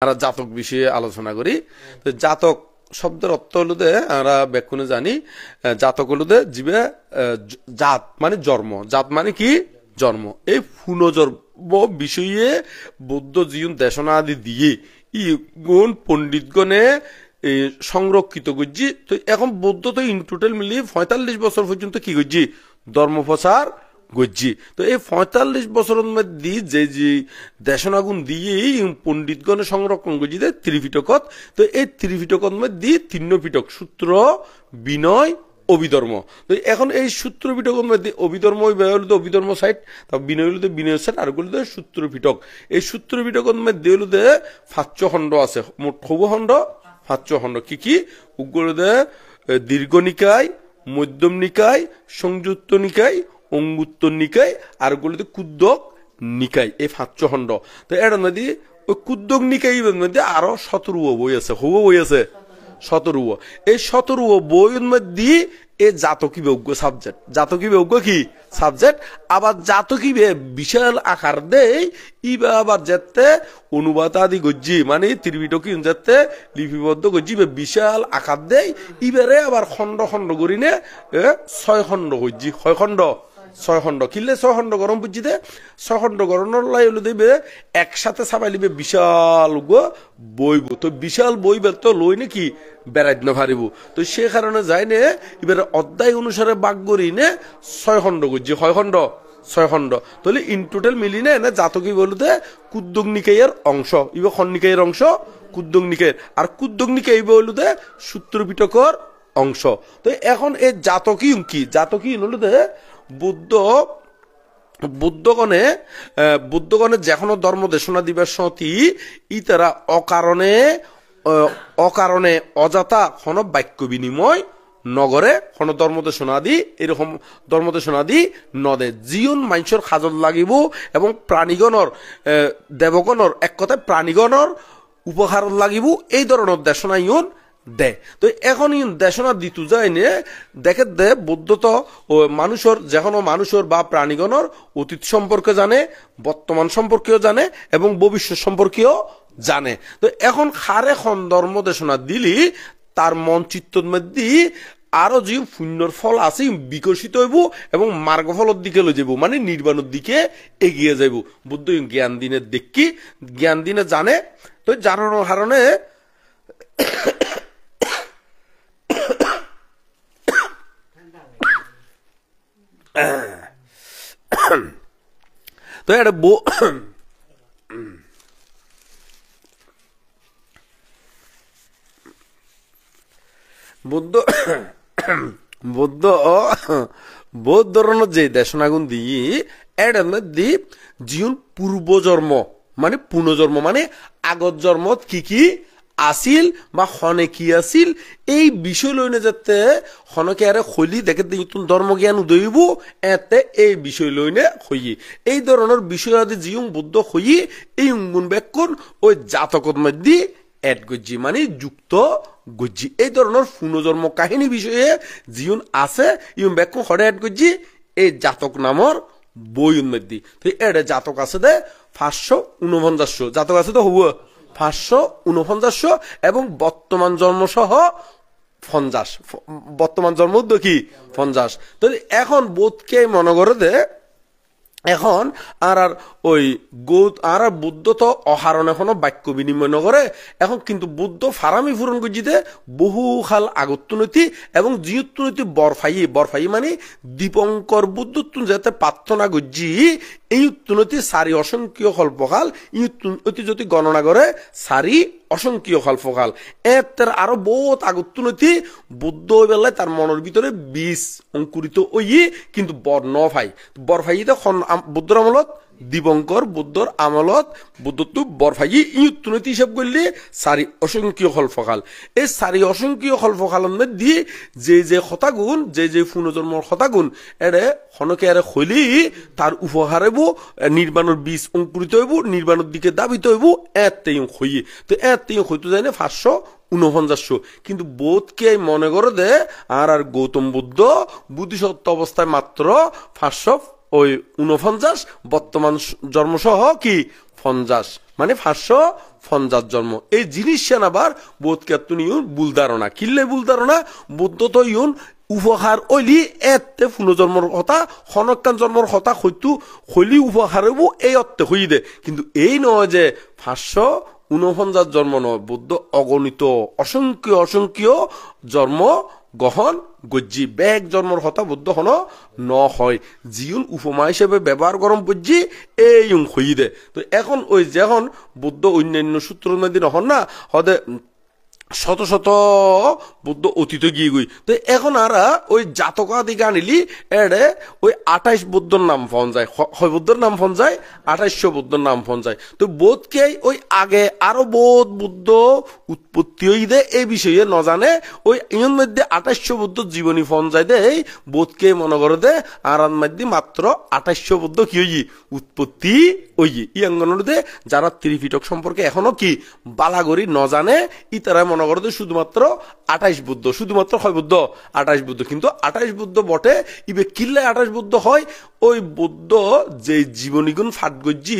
আমরা জাতক বিষয়ে আলোচনা করি। তো জাতক শব্দের অর্থ হলো যে আমরা ব্যাকুণে জানি জাতক হলো যে জীবে জাত মানে জন্ম, জাত মানে কি জন্ম। এই পুনর্জন্ম বিষয়ে বৌদ্ধ জীবন দেশনা আদি দিয়ে ই গুণ পণ্ডিতগণে সংরক্ষিত করছি। তো এখন বৌদ্ধ তো ইন টোটাল মিলিয়ে ৪৫ বছর পর্যন্ত কি করছি ধর্ম প্রচার গজ্জি। তো এই ৪৫ বছরের মধ্যে যে যে দেশনাগুণ দিয়ে পণ্ডিতগণে সংরক্ষণ করছি ত্রিপিটকত। তো এই ত্রিপিটকর মধ্যে ৩ পিটক সূত্র, বিনয়, অভিধর্ম। তো এখন এই সূত্র পিটকের মধ্যে অভিধর্ম অভিধর্ম সাইড, তারপর বিনয় হলো বিনয় সাইড, আর গুলো সূত্র পিটক। এই সূত্র পিটকের মধ্যে হলো ৫ খণ্ড আছে, মোট হবু খণ্ড ৫ খণ্ড। কি কি উগ্র দীর্ঘ নিকায়, মধ্যম নিকায়, সংযুক্ত নিকায়, অঙ্গুত্তর নিকায়, আর গুলোতে কুদ্দক নিকায়। এই ৫ খণ্ড। তো এর মধ্যে ওই কুদ্দক নিকায় মধ্যে আরো ১৭ বই আছে, হবু বই আছে ১৭। এই ১৭ বইয়ের মধ্যে এই জাতকী বিজ্ঞ সাবজেক্ট, জাতকী বিজ্ঞ কি সাবজেক্ট। আবার জাতকী বিশাল আকার দেয় ইবা আবার যেতে অনুবাদ আদি গজ্জি মানে ত্রিপিটকী যেতে লিপিবদ্ধ গজ্জি বিশাল আকার দেয়। ইবারে আবার খণ্ড খণ্ড করি নে ৬ খণ্ড গজ্জি, ৬ খণ্ড ৬ খণ্ড কিনলে ৬ খণ্ড গরম বুঝিতে ৬ খণ্ড গরমের লাই হলো দেবে একসাথে ছাপাই লিবে বিশাল বইব। তো বিশাল বই তো লই নাকি বেড়াইত না পারিব। তো সে কারণে যাই নে এবার অধ্যায় অনুসারে বাক করি নে ৬ খণ্ড করছি, ৬ খণ্ড ৬ খণ্ড। তাহলে ইন টোটাল মিলি না জাতকী বলতে কুদ্দক নিকায়ের অংশ, ইবা খন্নিকায়ের অংশ কুদ্দক নিকায়ের, আর কুদ্দক নিকায় বলতে সূত্র পিটকর অংশ। তো এখন এই জাতকী কি জাতকী হলো বুদ্ধগণে যেকোনো ধর্ম দেশনা দিবার সতী ই তারা অকারণে অযথা কোন বাক্য বিনিময় নগরে কোন ধর্মদেশনাদি এরকম ধর্মদেশনাদি নদে জীবন মানুষের খাজল লাগিব এবং প্রাণীগণর দেবগণর এক কথায় প্রাণীগণর উপহার লাগিব এই ধরনের দেশনা ইউন দে। তো এখন দেশনা দিতু যায় নে দেখে দে বুদ্ধ তো মানুষের যেকোনো মানুষের বা প্রাণীগণর অতীত সম্পর্কে জানে, বর্তমান সম্পর্কেও জানে এবং ভবিষ্যৎ সম্পর্কেও জানে। তো এখন খারে খন ধর্ম দেশনা দিলি তার মন চিত্তর মধ্যে আরো যে পুণ্যর ফল আছে বিকশিত হইব এবং মার্গফলের দিকে লই যাব, মানে নির্বাণের দিকে এগিয়ে যাইব। বুদ্ধ জ্ঞান দিনের দেখি জ্ঞান দিনে জানে। তো জানানোর কারণে তো এটা বুদ্ধ ধরনের যে দেশনাগুণ দিয়ে এটার মধ্যে জীবন পূর্বজন্ম মানে পুনর্জন্ম মানে আগত জন্মত কি কি আসিল বা হনে কি আসিল এই বিষয় লইনে যাতে হনকে আরে খলি দেখে নতুন ধর্মজ্ঞান উদয়ব এতে এই বিষয় লইনে হইয়ে এই ধরনের বিষয় আদি জিউং বুদ্ধ হইয়ে এই গুণ ব্যাকুণ ওই জাতকত মধ্যে এড গজ্জি মানে যুক্ত গজ্জি। এই ধরনের পুনর্জন্ম কাহিনী বিষয়ে জিউন আছে ইউন ব্যাকুণ হরে এড গজ্জি এই জাতক নামর বইয়ের মধ্যে। তো এটা জাতক আছে দে ৫৪৯ জাতক আছে তো হবু ৫৪৯ এবং বর্তমান জন্ম সহ ৫০, বর্তমান জন্ম কি ৫০। তো এখন বোধকে মনে করে দে এখন আর ওই আর বুদ্ধ তো অহারণ এখনো বাক্য বিনিময় নগরে এখন কিন্তু বুদ্ধ ফারামি পূরণ করছিতে বহু খাল আগত্তনৈতি এবং জিয়ত্তনৈতি বরফাই মানে দীপঙ্কর বুদ্ধত্ব যাতে প্রার্থনা গজ্জি এই উত্তনৈতি সারি অসংখ্য কল্পকাল ই উত্তনৈতি যদি গণনা করে সারি অসংখ্য কল্পকাল এর আরো বহুত আগত্তনৈতি বুদ্ধ ওই বেলায় তার মনের ভিতরে বীজ অঙ্কুরিত ওই কিন্তু বরফাইতে বুদ্ধর আমলত দিবঙ্কর বুদ্ধর আমলত বুদ্ধত্ব বরফাই ইউত্তনৈতি হিসাব করলে সারি অসংখ্য কল্পকাল। এই সারি অসংখ্য কল্পকালের মধ্যে যে হতাগুণ যে পুনর্জন্মর হতাগুণ এরে হনকে আরে হইলি তার উপহারেব নির্বাণের বীজ অঙ্কুরিত হইব, নির্বাণের দিকে দাবিত হইব এতেই হইয়ে। তো এতেই হইতে যায় না ৫৪৯। কিন্তু বোধকে মনে করে দে আর গৌতম বুদ্ধ বুদ্ধিসত্ত্ব অবস্থায় মাত্র ৫৪৯ বর্তমান জন্মসহ কি মানে 550 জন্ম এই জিনিস আবার বোধ কেতুন ইউন ভুল ধারণা কিল্লে ভুল ধারণা বুদ্ধ তো ইউন উপহার ওইলি এতে পুনর্জন্মর কথা হনকান জন্মর কথা হইতু হইলি উপহার হইব এই অর্থে হই দে কিন্তু এই নয় যে 549 জন্ম নয় বুদ্ধ অগণিত অসংখ্য জন্ম গ্রহণ গজ্জি ব্যাগ জন্মর হতা বুদ্ধ হন ন হয় জিউন উপমা হিসেবে ব্যবহার গরম বুঝি এই হই দে তো এখন ওই যখন বুদ্ধ অন্যান্য সূত্র নদী নহন না হদে শত শত বুদ্ধ অতীত গিয়ে গই তো এখন আর ওই জাতকাদিকে আনিলি এডে ওই 28 বুদ্ধর নাম ফোন যায় হয় বুদ্ধর নাম ফোন যায় 2800 বুদ্ধর নাম ফোন যায় তো বোধকে ওই আগে আরো বোধ বুদ্ধ উৎপত্তি হই দে এই বিষয়ে ন জানে ওই ইয়ন মধ্যে 2800 বুদ্ধ জীবনী ফোন যায় দে এই বোধকে মনে করে দে আর মধ্যে মাত্র 2800 বুদ্ধ কি হই উৎপত্তি ওই ইয়াঙ্গনদে যারা ত্রিপিটক সম্পর্কে এখনো কি বালাগরি ন জানে ইতারা মনে করতে শুধুমাত্র 28 বুদ্ধ শুধুমাত্র হয় বুদ্ধ 28 বুদ্ধ কিন্তু 28 বুদ্ধ বটে ইবে কিল্লে 28 বুদ্ধ হয় ওই বুদ্ধ যে জীবনীগুণ ফাট গজ্জি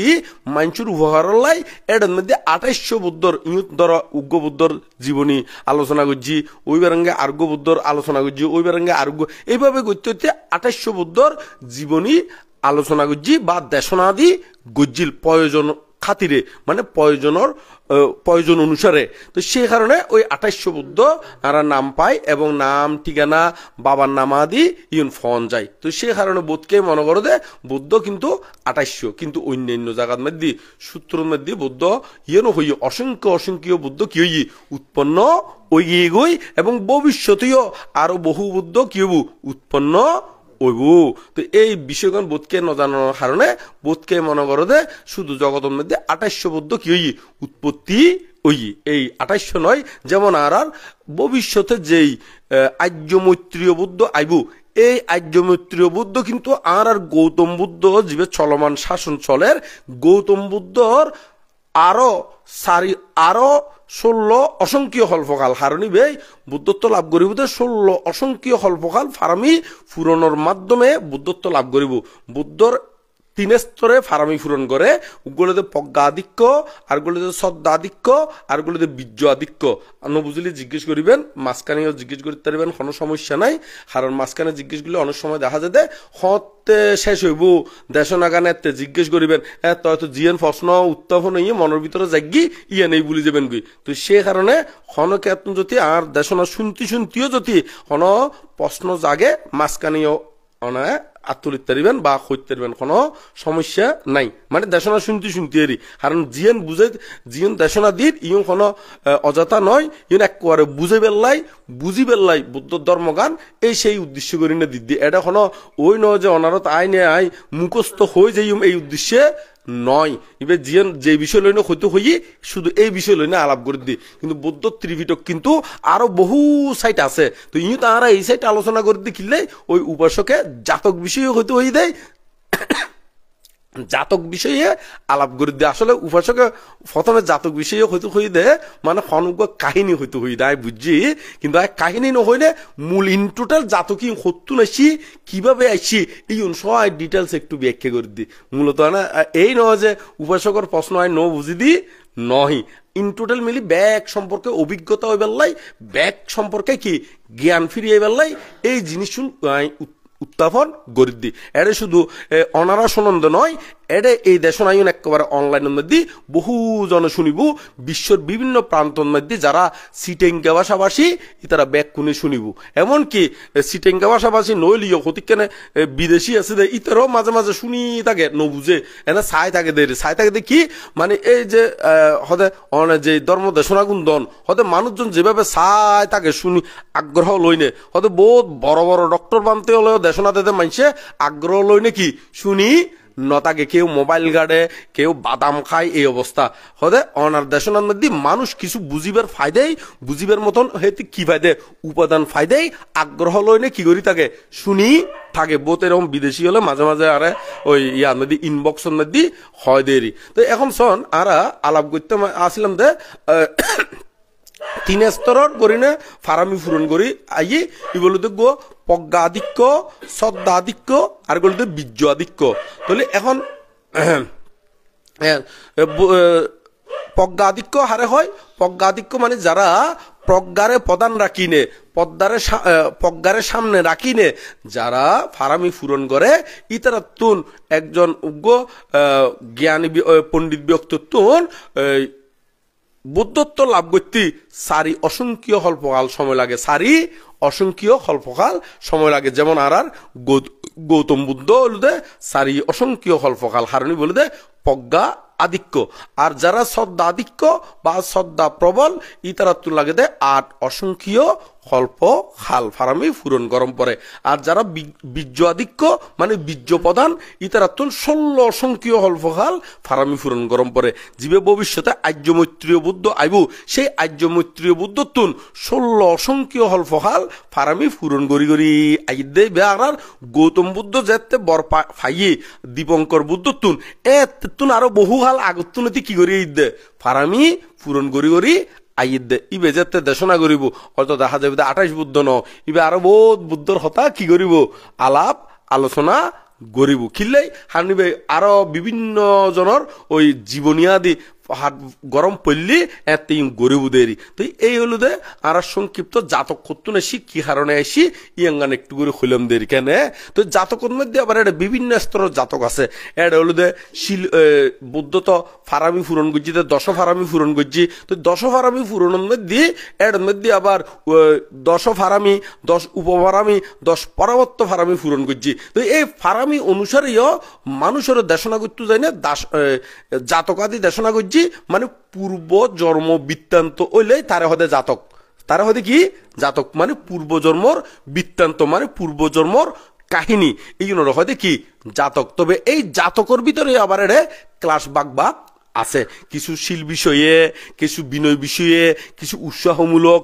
মাইনচুর উপহারলাই এটার মধ্যে 2800 বুদ্ধর ইউত ধর উগ্র বুদ্ধর জীবনী আলোচনা করছি ওই বেরঙ্গে আর্ঘ্য বুদ্ধর আলোচনা করছি ওই বেরঙ্গে আর্ঘ্য এইভাবে করতে হচ্ছে 2800 বুদ্ধর জীবনী আলোচনা করছি বা দেশনাদি গজ্জিল প্রয়োজন খাতিরে মানে প্রয়োজন অনুসারে তো সেই কারণে ওই 2800 বুদ্ধ আরা নাম পায় এবং নাম ঠিকানা বাবার নাম আদি ইউন ফোন যায় তো সেই কারণে বোধকে মনে করো দে বুদ্ধ কিন্তু 2800 কিন্তু অন্যান্য জায়গার মধ্যে সূত্রের মধ্যে বুদ্ধ ইয়েনো হই অসংখ্য বুদ্ধ কি হই উৎপন্ন ওই গই এবং ভবিষ্যতেও আরো বহু বুদ্ধ কি হবু উৎপন্ন ওইবু তো এই বিষয়গণ বোধকে ন জানানোর কারণে বোধকে মনে করো দে শুধু জগতের মধ্যে 2800 বুদ্ধ কি হই উৎপত্তি ওই এই 2800 নয় যেমন আর ভবিষ্যতে যেই আর্য মৈত্রীয় বুদ্ধ আইবু এই আর্য মৈত্রীয় বুদ্ধ কিন্তু আর গৌতম বুদ্ধ জীবে চলমান শাসন চলের গৌতম বুদ্ধর আরো 16 অসংখ্য হল্পকাল হারণিবে বুদ্ধত্ব লাভ করিব 16 অসংখ্য হল্পকাল ফারামি ফুরনের মাধ্যমে বুদ্ধত্ব লাভ করিব বুদ্ধর 3 স্তরে ফারামি ফুরন করে ওগুলোতে প্রজ্ঞাধিক্য আর গুলোতে শ্রদ্ধাধিক্য আর গুলোতে বীর্য আধিক্য বুঝলি জিজ্ঞেস করিবেন মাঝখানেও জিজ্ঞেস করতে পারবেন কোনো সমস্যা নাই কারণ মাঝখানে জিজ্ঞেস করলে অনেক সময় দেখা যায় হতে শেষ হইব দেশনাগানে জিজ্ঞেস করিবেন তো জিয়ান প্রশ্ন উত্থাপন হইয়ে মনের ভিতরে জাগি ইয়ে নেই বলি যাবেন গই তো সে কারণে হনকে যদি আর দেশনা শুনতিও যদি হন প্রশ্ন জাগে মাঝখানেও আত্মলিত পারিবেন বা হইতে পারবেন কোনো সমস্যা নাই মানে দেশনা শুনতে এরি কারণ জিয়ন দেশনা দিন ইয়ন কোনো অযথা নয় ইয়ন একবারে বুঝি বেল্লাই বুদ্ধ ধর্মগান এই সেই উদ্দেশ্য করি না দিদি এটা কোনো ওই নয় যে অনারত আই মুখস্থ হয়ে যাই এই উদ্দেশ্যে নয় এবার জিয়ান যে বিষয় লইনে হইতে হই শুধু এই বিষয় লইনে আলাপ করে দি কিন্তু বৌদ্ধ ত্রিপিটক কিন্তু আরো বহু সাইট আছে তো ইউ তারা এই সাইট আলোচনা করে দি কিনলে ওই উপাসকে জাতক বিষয় হইতে হই দেয় জাতক বিষয়ে আলাপ করে দিয়ে আসলে উপাসকে প্রথমে জাতক বিষয়ে হইতে হই দে মানে অনুজ্ঞ কাহিনী হইতে হই দেয় বুঝছি কিন্তু কাহিনী নহইলে মূল ইন টোটাল জাতকি হত্যু নাইছি কিভাবে আইছি এই সবাই ডিটেলস একটু ব্যাখ্যা করে দি মূলত না এই নয় যে উপাসকের প্রশ্ন হয় ন বুঝি দি নহি ইন টোটাল মিলি ব্যাগ সম্পর্কে অভিজ্ঞতা হয়ে বেললাই ব্যাগ সম্পর্কে কি জ্ঞান ফিরিয়ে বেললাই এই জিনিস উত্থাপন করে দি এটা শুধু অনারা সনন্দ নয় এটা এই দেশনায়ন একেবারে অনলাইনের মধ্যে বহু জন শুনিব বিশ্বর বিভিন্ন প্রান্তর মধ্যে যারা সিটেঙ্গা ভাষাভাষী তারা ব্যাকুনে শুনিব এমনকি সিটেঙ্গা ভাষাভাষী নইলিও হতিকেনে বিদেশি আছে দে ইতারও মাঝে মাঝে শুনি থাকে নবুঝে এনে ছাই থাকে দে কি মানে এই যে হতে যে ধর্ম দেশনাগুন্দন হতে মানুষজন যেভাবে ছাই থাকে শুনি আগ্রহ লইনে হতে বহুত বড় বড় ডক্টর বানতে হলেও দেশনা দিতে মানছে আগ্রহ লইনে কি শুনি নতাকে কেউ মোবাইল গাড়ে কেউ বাদাম খায় এই অবস্থা হতে অনার দেশনার মধ্যে মানুষ কিছু বুঝিবার মতন হেতে কি ফায়দে উপাদান ফায়দাই আগ্রহ লইনে কি করি থাকে শুনি থাকে বোধ এরকম বিদেশি হলে মাঝে মাঝে আরে ওই ইয়ার মধ্যে ইনবক্সের মধ্যে হয় দেরি তো এখন শোন আরা আলাপ করতে আসলাম দে 3 স্তরের করিনে ফারামি ফুরন করি আইয়ে এগুলোতে গো প্রজ্ঞাধিক্য শ্রদ্ধাধিক্য আর গুলোতে বীর্য আধিক্য তাহলে এখন প্রজ্ঞাধিক্য হারে হয়। প্রজ্ঞাধিক্য মানে যারা প্রজ্ঞারে প্রদান রাখিনে, প্রজ্ঞারে সামনে রাখিনে যারা ফারামি পূরণ করে, ইতারা তুন একজন উগ্র জ্ঞানী পণ্ডিত ব্যক্তিত্বন বুদ্ধত্ব লাভ করতে সারি অসংখ্য হল্পকাল সময় লাগে, সারি অসংখ্য হল্পকাল সময় লাগে। যেমন আর গৌতম বুদ্ধ বলতে সারি অসংখ্য হল্পকাল হারণী বলতে প্রজ্ঞা আধিক্য। আর যারা শ্রদ্ধা আধিক্য বা শ্রদ্ধা প্রবল, ইতারা তুল লাগে দে 8 অসংখ্য হল্প খাল ফারামি পূরণ গরম পরে। আর যারা বীর্য আধিক্য মানে বীর্য প্রধান, ইতারা তুল 16 অসংখ্য হল্প খাল ফারামি পূরণ গরম পরে। জীবে ভবিষ্যতে আর্য মৈত্রীয় বুদ্ধ আইবু, সেই আর্য মৈত্রীয় বুদ্ধ তুন 16 অসংখ্য হল্প খাল ফারামি পূরণ গড়ি গড়ি আই দে বেড়ার গৌতম বুদ্ধ যেতে বর ফাইয়ে দীপঙ্কর বুদ্ধ তুন তুন আরো বহু হাল আগতুনতি কি করি দে ফারামি পূরণ গড়ি গড়ি আইদে ইবে যেতে দেশনা করিব। হয়তো দেখা যাবে 28 বুদ্ধ ন, ইবে আরো বহুত বুদ্ধর হতা কি করিব আলাপ আলোচনা গরিব খিললেই হানিবে আরো বিভিন্ন জনের ওই জীবনীয়াদি হাত গরম পড়লি এত গরিবুদেরই। তো এই হলো দে আর সংক্ষিপ্ত জাতক কত্তুনে কি কারণে আসি ইয়াঙ্গান একটু করে হইলাম দের কেন। তো জাতকের মধ্যে আবার এটা বিভিন্ন স্তরের জাতক আছে। এটা হলো দে বুদ্ধ তো ফারামি পূরণ করছি, 10 ফারামি পূরণ করছি। তো 10 ফারামি পূরণের মধ্যে এর মধ্যে আবার 10 ফারামি, 10 উপফারামি, 10 পরবর্তী ফারামি পূরণ করছি। তো এই ফারামি অনুসারেও মানুষের দেশনা করতে যায় না, জাতকাদি দেশনা করছি মানে পূর্ব জন্ম বৃত্তান্ত হইলে তারে হদে জাতক। তারা হদে কি জাতক মানে পূর্ব জন্মর বৃত্তান্ত মানে পূর্ব জন্মর কাহিনী, এই জন্য হদে কি জাতক। তবে এই জাতকর ভিতরে আবার এটা ক্লাস বাগ আছে, কিছু শিল বিষয়ে, কিছু বিনয় বিষয়ে, কিছু উৎসাহমূলক,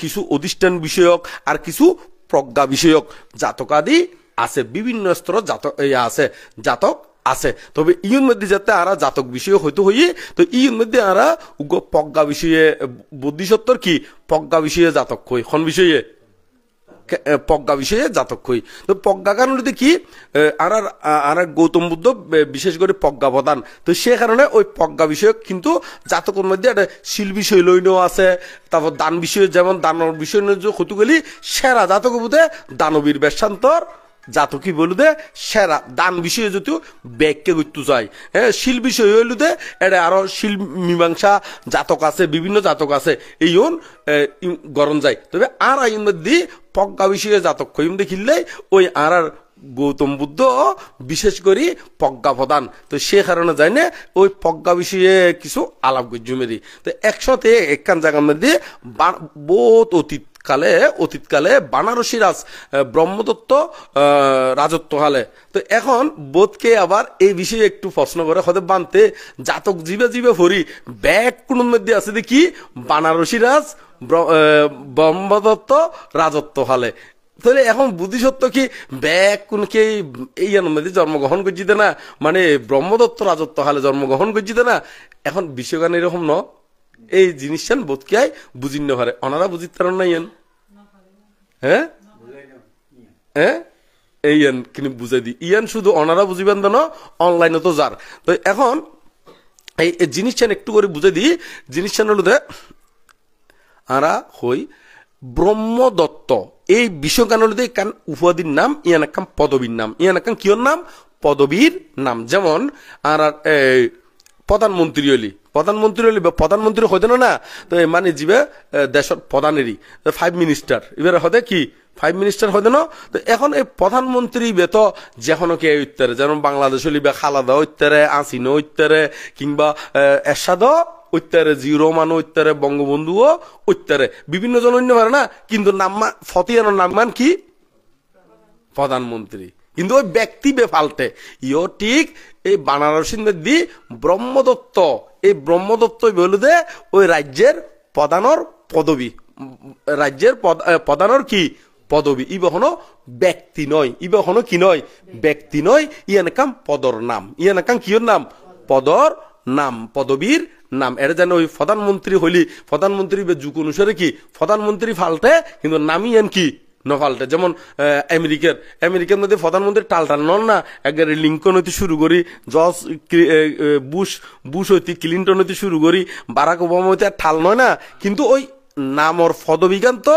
কিছু অধিষ্ঠান বিষয়ক, আর কিছু প্রজ্ঞা বিষয়ক জাতকাদি আছে। বিভিন্ন স্তর জাতক আছে, জাতক আছে। তবে ইউর মধ্যে যাতে আরা জাতক বিষয় হয়তো হইয়ে, তো ইউর মধ্যে আরা প্রজ্ঞা বিষয়ে বুদ্ধিসত্তর কি প্রজ্ঞা বিষয়ে জাতক হই, কোন বিষয়ে প্রজ্ঞা বিষয়ে জাতক হই। তো প্রজ্ঞা কারণে কি আর গৌতম বুদ্ধ বিশেষ করে প্রজ্ঞা প্রদান, তো সে কারণে ওই প্রজ্ঞা বিষয়ক কিন্তু জাতকের মধ্যে একটা শিল বিষয় লইনও আছে। তারপর দান বিষয়ে, যেমন দানর বিষয় হতু গেলি সেরা জাতক বুধে দানবীর বেশান্তর জাতকি বলুদে সেরা দান বিষয়ে যদিও ব্যাখ্যা করতে চাই। হ্যাঁ, শিল বিষয় হইলুদে এটা আরো শিল মীমাংসা জাতক আছে, বিভিন্ন জাতক আছে, এই গরম যায়। তবে আর আইন মধ্যে প্রজ্ঞা বিষয়ে জাতক কইম দেখিলে ওই আর গৌতম বুদ্ধ বিশেষ করে প্রজ্ঞা প্রদান, তো সে কারণে যায় না ওই প্রজ্ঞা বিষয়ে কিছু আলাপ গজ্জুমেরি। তো একসাথে একখান জায়গার মধ্যে বহুত অতীতকালে বানারসি রাজ ব্রহ্মদত্ত রাজত্ব হালে। তো এখন বোধকে আবার এই বিষয়ে একটু প্রশ্ন করে হতে বানতে জাতক জীবে জীবে ফরি ব্যাগ কোন মধ্যে আছে দেখি বানারসি রাজ ব্রহ্মদত্ত রাজত্ব হালে। তাহলে এখন বুদ্ধিসত্ত্ব কি ব্যাগ কোনকে এই মধ্যে জন্মগ্রহণ করছিতে না, মানে ব্রহ্মদত্ত রাজত্ব হালে জন্মগ্রহণ করছিতে না। এখন বিষয়গান এরকম ন, এই জিনিসটা বোধকে বুঝিন না পারে, ওনারা বুঝিতে পারেন না ইয়ান। হ্যাঁ হ্যাঁ এই কিন্তু বুঝাই দি ইয়ান শুধু ওনারা বুঝিবেন না, অনলাইনে তো যার। তো এখন এই জিনিসটা একটু করে বুঝাই দিই। জিনিসটা হলো আরা হই ব্রহ্মদত্ত এই বিষয়গান হলো কান উপাধির নাম, ইয়ান একখান পদবীর নাম, ইয়ান একখান কিয়র নাম পদবীর নাম। যেমন আর প্রধানমন্ত্রী হলি, প্রধানমন্ত্রী হইতে না, তো মানে যাবে দেশের প্রধানেরই 5 মিনিস্টার, এবার হতে কি 5 মিনিস্টার হইতে না। তো এখন এই প্রধানমন্ত্রী বেত যেখনো কে উত্তরে, যেমন বাংলাদেশ হলি খালাদা উত্তরে, আসিনো উত্তরে, কিংবা এরশাদ উত্তরে, জিও রহমান উত্তরে, বঙ্গবন্ধুও উত্তরে, বিভিন্ন জন অন্য পারে না, কিন্তু নাম ফতিয়ানোর নাম কি প্রধানমন্ত্রী, কিন্তু ওই ব্যক্তি বেফাল্টে ইও ঠিক এই বানারসির মধ্যে ব্রহ্মদত্ত, এই ব্রহ্মদত্ত বলুদে ওই রাজ্যের প্রধানর পদবী, রাজ্যের প্রধানর কি পদবী, ই কখনো ব্যক্তি নয়, ই কখনো কি নয় ব্যক্তি নয়, ইয়ান কাম পদর নাম, ইয়ান কাম কিয়র নাম পদর নাম, পদবীর নাম। এটা যেন ওই প্রধানমন্ত্রী হইলি প্রধানমন্ত্রী যুগ অনুসারে কি প্রধানমন্ত্রী ফাল্টে, কিন্তু নামই এন কি নফাল্টে যেমন আমেরিকার মধ্যে প্রধানমন্ত্রী টালটাল নন না একবারে লিঙ্কন হইতে শুরু করি জর্জ বুশ হইতে ক্লিন্টন হইতে শুরু করি বারাক ওবামা হইতে ঠাল নয় না কিন্তু ওই নামর পদবিজ্ঞান তো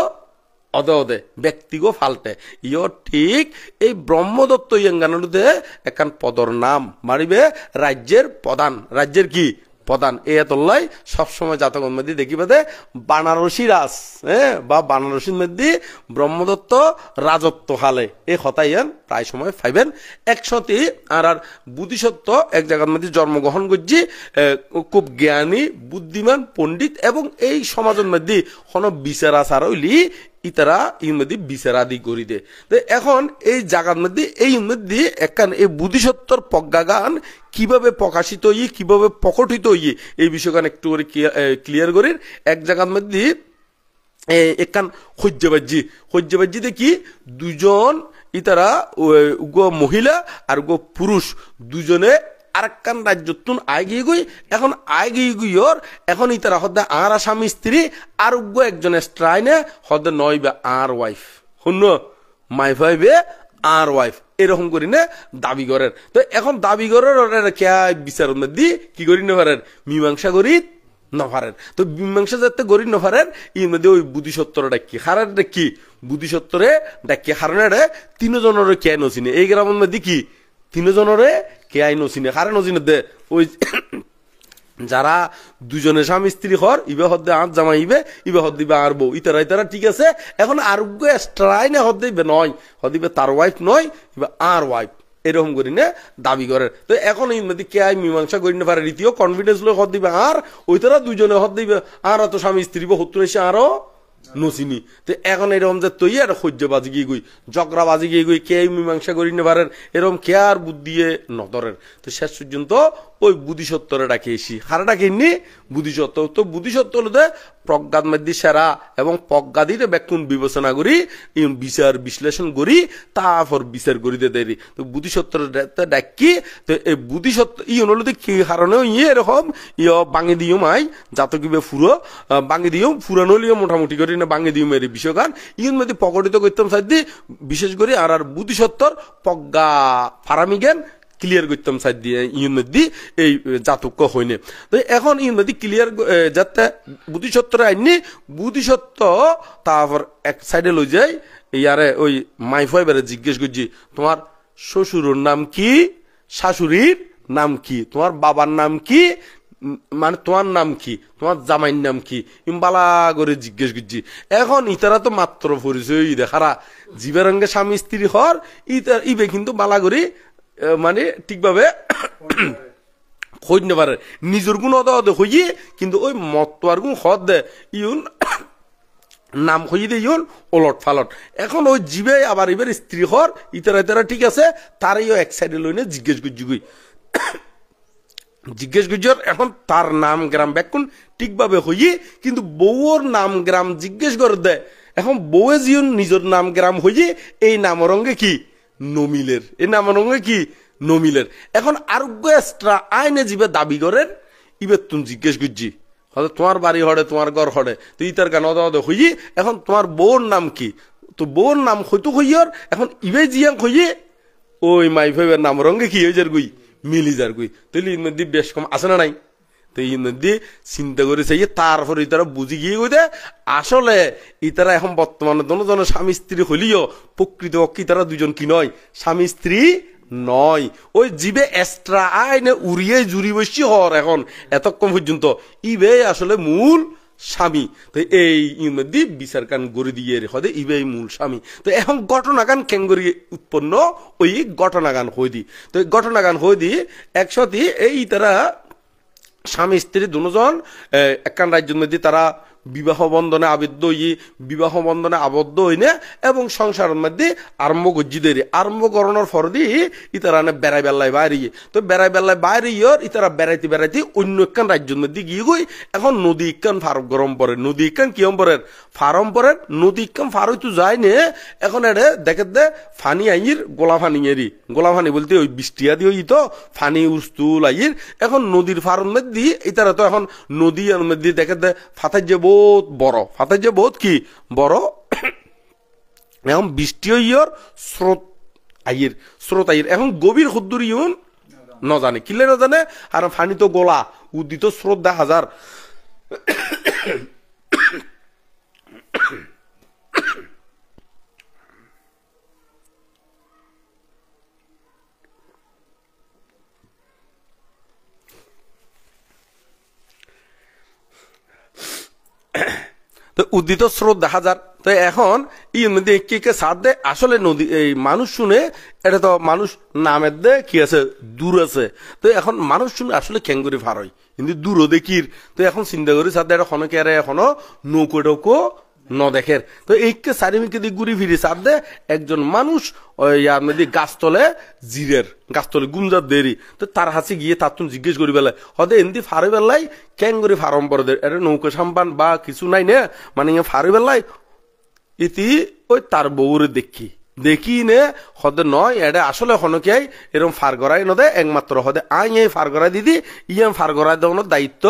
অদে ব্যক্তিগত ফাল্টে ইয় ঠিক এই ব্রহ্মদত্ত ইয়াঙ্গানুতে একান পদর নাম মারিবে রাজ্যের কি প্রধান এতলাই সবসময় জাতকের মধ্যে দেখিবে বানারসি রাজ বা বানারসির মধ্যে ব্রহ্মদত্ত রাজত্ব হালে এই কথাই প্রায় সময় পাইবেন একসাথে আর বুদ্ধিসত্ত্ব এক জায়গার মধ্যে জন্মগ্রহণ করছি খুব জ্ঞানী বুদ্ধিমান পণ্ডিত এবং এই সমাজের মধ্যে কোনো বিচার আচার হইলি ইতারা ইর মধ্যে বিচারাদি করি দে এখন এই জায়গার মধ্যে একখান এই বুদ্ধিসত্ত্বর প্রজ্ঞাগান কিভাবে প্রকাশিত হইয়ে কিভাবে প্রকটিত হইয়ে এই বিষয়গান একটু করে ক্লিয়ার করি এক জায়গার মধ্যে একখান সহ্যবাজ্যি দেখি দুজন ইতারা মহিলা আর পুরুষ দুজনে আরেকখান রাজ্যতুন আগে গই এখন আগে গইয়র এখন ইতারা হদ্দা আর স্বামী স্ত্রী আর একজন স্ট্রাইনে হদ্দা নয় বা আর ওয়াইফ শুন মাই ভাইবে আর ওয়াইফ এরকম করি না দাবি করেন তো এখন দাবি করার কে বিচার মধ্যে কি করি না পারেন মীমাংসা করি নফারেন তো মীমাংসা যাতে গড়ি নফারেন এর মধ্যে ওই বুদ্ধিসত্তর ডাকি হারার ডাকি বুদ্ধিসত্তরে ডাকি হারানে তিনজনের কে নচিনে এই গ্রামের মধ্যে কি তিনজনরে কে আই নচিনে হারে নচিনে দে ওই যারা দুজনে স্বামী স্ত্রী হর ইবে হদ্দে আঁত জামাই ইবে হদ দিবে আর বউ ইতারা ঠিক আছে এখন আরোগ্য এক্সট্রাই না হদ দিবে নয় হদ দিবে তার ওয়াইফ নয় ইবে আর ওয়াইফ এরকম করি না দাবি করে তো এখন এই মধ্যে কে আই মীমাংসা করি না পারে রীতিও কনফিডেন্স লোক হদ দিবে আর ওই তারা দুজনে হদ দিবে আর তো স্বামী স্ত্রী হত্তর এসে আরো নচিনি তো এখন এরকম যে তৈ আর সহ্য বাজি গিয়ে গই জগরা বাজি গিয়ে গই কে মীমাংসা করি না পারেন এরকম কে আর বুদ্ধিয়ে নদরের তো শেষ পর্যন্ত ওই বুদ্ধিসত্তরে ডাকে এসি হারা ডাকেননি বুদ্ধিসত্ত্ব তো বুদ্ধিসত্ত্ব হলো প্রজ্ঞার মধ্যে সেরা এবং প্রজ্ঞাদিতে ব্যাকুণ বিবেচনা করি বিচার বিশ্লেষণ করি তারপর বিচার করি দেরি তো বুদ্ধিসত্তর ডাকি তো এই বুদ্ধিসত্ত্ব হলো কি কারণে এরকম বাঙে দিও মাই জাতকিবে ফুরো বাঙে দিও ফুরানো লিও মোটামুটি করি না বাঙে দিও মেরে বিষয়গান মধ্যে প্রকটিত করতাম সাইদি বিশেষ করে আর বুদ্ধিসত্তর প্রজ্ঞা ফারামি জ্ঞান ক্লিয়ার করতাম সাইড দিয়ে মধ্যে এই জাতক হইনে তো এখন মধ্যে ক্লিয়ার যাতে বুদ্ধিসত্ত্বরে আইনি বুদ্ধিসত্ত্ব তারপর এক সাইডে লই যাই ইয়ারে ওই মাইফাই বেড়ে জিজ্ঞেস করছি তোমার শ্বশুরের নাম কি শাশুড়ির নাম কি তোমার বাবার নাম কি মানে তোমার নাম কি তোমার জামাইর নাম কি বালা করে জিজ্ঞেস করছি এখন ইতারা তো মাত্র পরিচয় দেখারা জীবেরঙ্গে স্বামী স্ত্রী হর ইবে কিন্তু বালা করে মানে ঠিকভাবে খোঁজ নে পারে নিজের গুণ অদে হইয়ে কিন্তু ওই মতোয়ার গুণ হদ দে নাম হইয়ে দে ওলট ফালট এখন ওই জীবে আবার এবার স্ত্রী হর ইতারা ঠিক আছে তারই এক সাইডে লইনে জিজ্ঞেস করছি এখন তার নাম গ্রাম ব্যাকুন ঠিকভাবে হইয়ে কিন্তু বউর নাম গ্রাম জিজ্ঞেস করে দেয় এখন বউয়ে জিও নিজের নাম গ্রাম হইয়ে এই নামরঙ্গে কি নমিলের এই নামরঙ্গে কি নমিলের এখন আরোগ্য এক্সট্রা আইনে জীবে দাবি করেন ইবে তুমি জিজ্ঞেস করছি হয়তো তোমার বাড়ি হড়ে তোমার ঘর হড়ে তো ইতার গান হইয়ে এখন তোমার বউর নাম কি তো বউর নাম হয়তো হইয়ার এখন ইবে জিয়াং হইয়ে ওই মাই ভাইবের নামরঙ্গে কি হয়ে যার গুই মিলি যার গুই তাহলে এর মধ্যে বেশ কম আসে না নাই তো এই মধ্যে চিন্তা করে চাই তারপর ইতারা বুঝি গিয়ে গই আসলে ইতারা এখন বর্তমানে দোনো স্বামী স্ত্রী হইলিও প্রকৃত পক্ষে তারা দুজন কি নয় স্বামী স্ত্রী নয় ওই জীবে এক্সট্রা আইনে উড়িয়ে জুড়ি বসছি হর এখন এতক্ষণ পর্যন্ত ইবে আসলে মূল স্বামী তো এই মধ্যে বিচার কান গড়ে দিয়ে হদে ইবে মূল স্বামী তো এখন ঘটনাগান কেঙ্গরি উৎপন্ন ওই ঘটনাগান হই দি তো ঘটনাগান হই দি একসাথে এই তারা স্বামী স্ত্রী দুজন একখান রাজ্যের মধ্যে তারা বিবাহ বন্ধনে আবদ্ধ হইনে এবং সংসারের মধ্যে আরম্ভ করছি দেরি আরম্ভ করানোর ফরদি ইতারা বেড়াই বেলায় বাইরে তো বেড়াই বেলায় বাইরে ইতারা বেড়াইতে অন্য একখান রাজ্যের মধ্যে গিয়ে গই এখন নদী একখান ফার গরম পড়ে নদী একখান কিরম পড়ে ফারম পড়ে নদী একখান ফার হইতো যায় নে এখন এড়ে দেখে দে ফানি আইর গোলা ফানি বলতে ওই বৃষ্টিয়া দিয়ে তো ফানি উস্তুল আইর এখন নদীর ফারম মধ্যে ইতারা তো এখন নদী মধ্যে দেখে দে ফাতার যে বহুত বড় ফাতার যে বহুত কি বড় এখন বৃষ্টি হইয়র স্রোত আইয়ের এখন গভীর হুদ্দুর ইউন নজানে কিলে নজানে আর ফানি তো গোলা উদিত স্রোত 10,000 তো উদিত স্রোত 10,000 তো এখন কে সাথ দে আসলে নদী এই মানুষ শুনে এটা তো মানুষ নামের দে কি আছে দূর আছে তো এখন মানুষ শুনে আসলে ক্যাঙ্গুরি ফার হয় কিন্তু দূরও দেখির তো এখন চিন্তা করি সাথে এটা খনো কে এখনো নৌকো টৌকো ন দেখের তো এইকে চারিমিকে দিয়ে ঘুরি ফিরি সাথ দে একজন মানুষ ওই আপনি গাছতলে জিরের গাছতলে গুমজার দেরি তো তার হাসি গিয়ে তার তুমি জিজ্ঞেস করি বেলায় হদে এমনি ফারে বেলায় ক্যাঙ্গুরি ফার্ম পরে এটা নৌকা সাম্পান বা কিছু নাই না মানে ফারে বেলায় ইতি ওই তার বউরে দেখি নে হদে নয় এটা আসলে হনকে এরকম ফার গড়াই নদে একমাত্র হদে আই এই ফার গড়াই দিদি ইয়ান ফার গড়াই দেওয়ানোর দায়িত্ব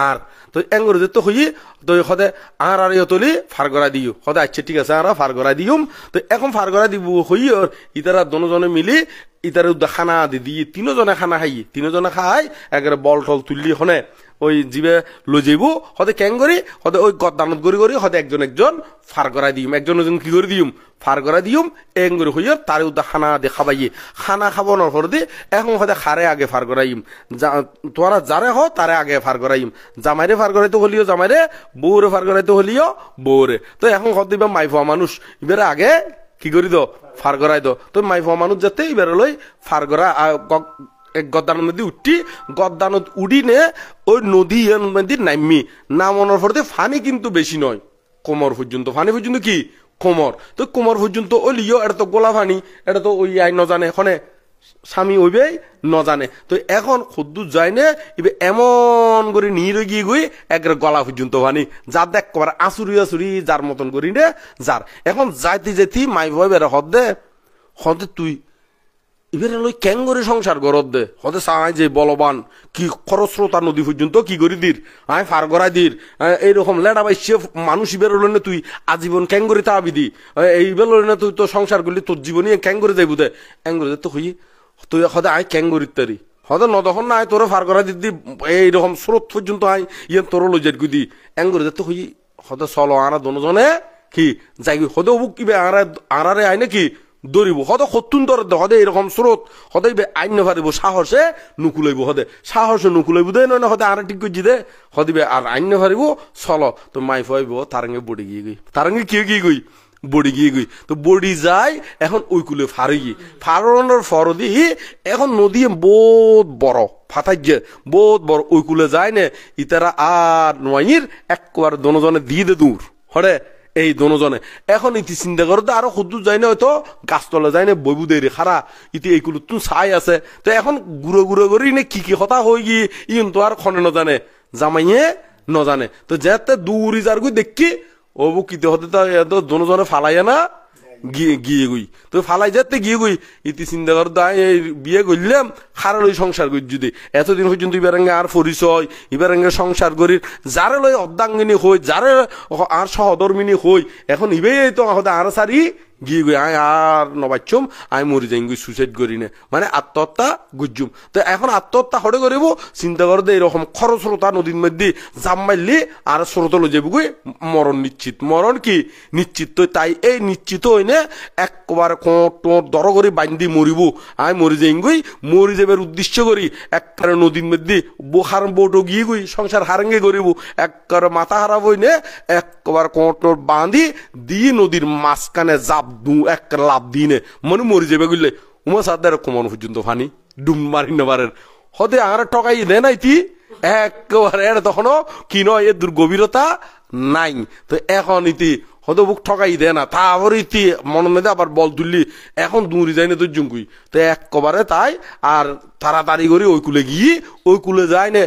আর তো এঙ্গরে তো হই তো হদে আর তলি ফার গড়াই দিও হদে আচ্ছা ঠিক আছে আর ফার গড়াই দিউম তো এখন ফার গড়াই দিব হই ইতারা দনজনে মিলি ইতার খানা দিদি তিনজনে খানা তিনজনে খাই একবারে বল টল তুললি হনে ওই জীবে লৈ যাইব হদে ক্যাঙ্গরি হদে ওই গদ্দানত গড়ি হদে একজন ফার গড়াই দিম একজন কি করে দিম ফার গড়াই দিম এঙ্গরি হইয় তারে খানা দিয়ে খাবাইয়ে খানা খাবানোর পর দিয়ে এখন হদে খারে আগে ফার গড়াইম তোরা যারে হ তারে আগে ফার গড়াইম জামাইরে ফার গড়াইতে হলিও জামাইরে বউরে ফার গড়াইতে হলিও বউরে তো এখন হদ দিবা মাইফা মানুষ এবারে আগে কি করি দো ফার গড়াই দো তো মাইফা মানুষ যাতে এবারে লই ফার গড়া গদ্দানত নদী উঠি গদ্দানত উডি নে ওই নদী নামি নামানোর পর ফানি কিন্তু বেশি নয় কোমর পর্যন্ত ফানি পর্যন্ত কি কোমর তো কোমর পর্যন্ত ওলিও এটা তো গোলা ফানি এটা তো ওই আই নজানে এখনে স্বামী ওইবে নজানে তো এখন খুদ্দু যায় নে এবার এমন করে নিয়ে গিয়ে গই একবার গলা পর্যন্ত ফানি যার দেখ কবার আঁচুরি যার মতন করি নে যার এখন যাইতে মাই ভয় বেড়ে হদে তুই এবারে লই ক্যাঙ্গরে সংসার গরত দে হতে চাই যে বলবান কি খরস্রোতা নদী পর্যন্ত কি করি দির আয় ফার গড়াই দির এইরকম লেডা বাইসে মানুষ ইবের হলো না তুই আজীবন ক্যাঙ্গরি তাবি দি এইবার হলো না তুই তো সংসার করলি তোর জীবনী ক্যাঙ্গরে যাইব দে ক্যাঙ্গরে তো হই তুই হদে আয় ক্যাঙ্গরির তারি হদে নদখন না আয় তোর ফার গড়াই দিদি এইরকম স্রোত পর্যন্ত আয় ইয়ে তোর লই যাই গুদি ক্যাঙ্গরে তো হই হদে চলো আরা দনজনে কি যাই হদে বুক কিবে আরারে আয় নাকি দৌড়িব হদে সত্তুন দর হদে এরকম স্রোত হদে আইন পারিব সাহসে নুকুলাইব হদে সাহসে নুকুলাইব দে নয় হদে আর ঠিক করছি দে হদিবে আর আইন পারিব চলো তো মাই ফাইব তারাঙ্গে বডি গিয়ে গই তারাঙ্গে কি গই বডি গিয়ে গই তো বডি যায় এখন ওই কুলে ফারি গিয়ে ফারানোর ফরদি এখন নদী বহুত বড় ফাটাইছে বহুত বড় ওই কুলে যায় না ইতারা আর নয়ের একবার দনজনে দিয়ে দে দূর হরে এই দনজনে এখন ইতি চিন্তা করতে আরো খুদ্দু যায় না হয়তো গাছতলে যায় না বইবু দেরি খারা ইতি এইগুলো তুন চাই আছে তো এখন গুঁড়ো করি নে কি কথা হয়ে গিয়ে ইন তো আর খনে নজানে জামাইয়ে নজানে তো যেতে দূরি যার গুই দেখি ও কিতে হতে তো দনজনে ফালাইয়া না গিয়ে গই তো ফালাই যেতে গিয়ে গই ইতি চিন্তা করতে বিয়ে করলাম খারাপ ওই সংসার করি যদি এতদিন পর্যন্ত ইবারাঙ্গে আর পরিচয় ইবারাঙ্গে সংসার করি যারে লই অর্ধাঙ্গিনী হই যারে আর সহধর্মিনী হই এখন ইবে তো আর সারি গিয়ে গই আয় আর নবাচ্ছম আমি মরি যাই গই সুইসাইড করি না মানে আত্মহত্যা গুজুম তো এখন আত্মহত্যা হরে করিব চিন্তা করতে এরকম খরস্রোতা নদীর মধ্যে জাম মারলি আর স্রোত লো যাবো গই মরণ নিশ্চিত মরণ কি নিশ্চিত তো তাই এই নিশ্চিত হইনে একবার কোট দর করে বান্ধি মরিব আমি মরি যাই গই মরি যাবার উদ্দেশ্য করি একবারে নদীর মধ্যে বোখার বোটও গিয়ে গই সংসার হারাঙ্গে করিব একবার মাথা হারাব হইনে একবার কোট বাঁধি দিয়ে নদীর মাঝখানে জাপ এক লাভ দিনে মনে মরি যাবে গুললে উমা সাদের কমন পর্যন্ত ফানি ডুম মারি নেবারের হতে আর ঠকাই দে নাই তি একেবারে তখনও কি নয় এর দুর্গভীরতা নাই তো এখন ইতি হয়তো বুক ঠকাই দে না তারপর ইতি মনের মধ্যে আবার বল তুললি এখন দূরি যায় না তোর জুঙ্কুই তো একবারে তাই আর তাড়াতাড়ি করে ওই কুলে গিয়ে ওই কুলে যায় না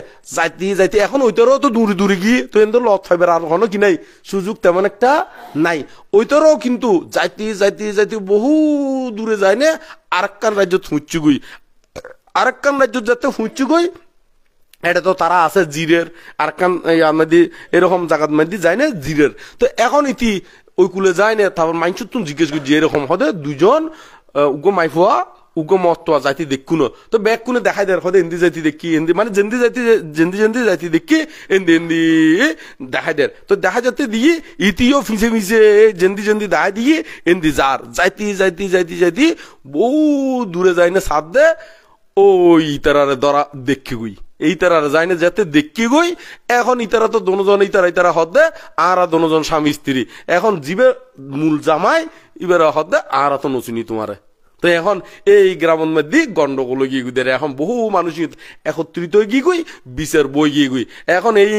যাইতে এখন ওইটারও তো দূরে গিয়ে তো এদের লত ফাইবার আর কোনো কি নাই সুযোগ তেমন একটা নাই ওইটারও কিন্তু যাইতে বহু দূরে যায় না আরেকখান রাজ্য হুঁচু গই আরেকখান রাজ্য যাতে হুঁচু গই এটা তো তারা আছে জিরের আর কান আমাদের এরকম জায়গা মধ্যে যায় না জিরের তো এখন ইতি ওই কুলে যায় না তারপর মাইন্স তুমি জিজ্ঞেস করি যে এরকম হতে দুজন উগো মাইফুয়া উগো মতোয়া যাইতে দেখুন তো ব্যাগ কোনে দেখাই দেয় হতে এন্দি যাইতে দেখি এন্দি মানে জেন্দি যাইতে দেখি এন্দি দেখাই দেয় তো দেখা যাতে দিয়ে ইতিও ফিসে জেন্দি দেখাই দিয়ে এন্দি যাইতে বহু দূরে যায় না সাথ দে ওই ইতারারে ধরা দেখি গই এই তারা যায় না যাতে দেখি গই এখন ইতারা তো দোনোজন ইতারা হদে আর দোনোজন স্বামী স্ত্রী এখন জীবে মূল জামাই এবার হদে আর তো নচিনি তোমারে তো এখন এই গ্রামের মধ্যে গন্ডগোল গিয়ে গুই এখন বহু মানুষ একত্রিত গিয়ে গই বিচার বই গিয়ে গই এখন এই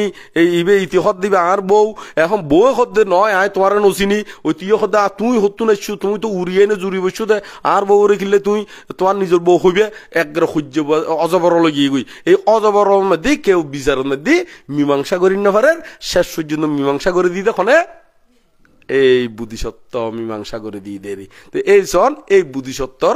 ইতি হদ দিবে আর বউ এখন বউ হদে নয় আয় তোমার নচিনি ওই তুই হদে তুই হতো নাইছো তুমি তো উড়িয়ে নে জুড়ি বসছো দে আর বউ রেখিলে তুই তোমার নিজের বউ হইবে একগ্র সূর্য অজবর গিয়ে গই এই অজবর মধ্যে কেউ বিচারের মধ্যে মীমাংসা করি না পারে শেষ পর্যন্ত মীমাংসা করে দিতে খনে এই বুদ্ধিসত্ত্ব মীমাংসা করে দিয়ে দেরি তো এই সন এই বুদ্ধিসত্ত্বর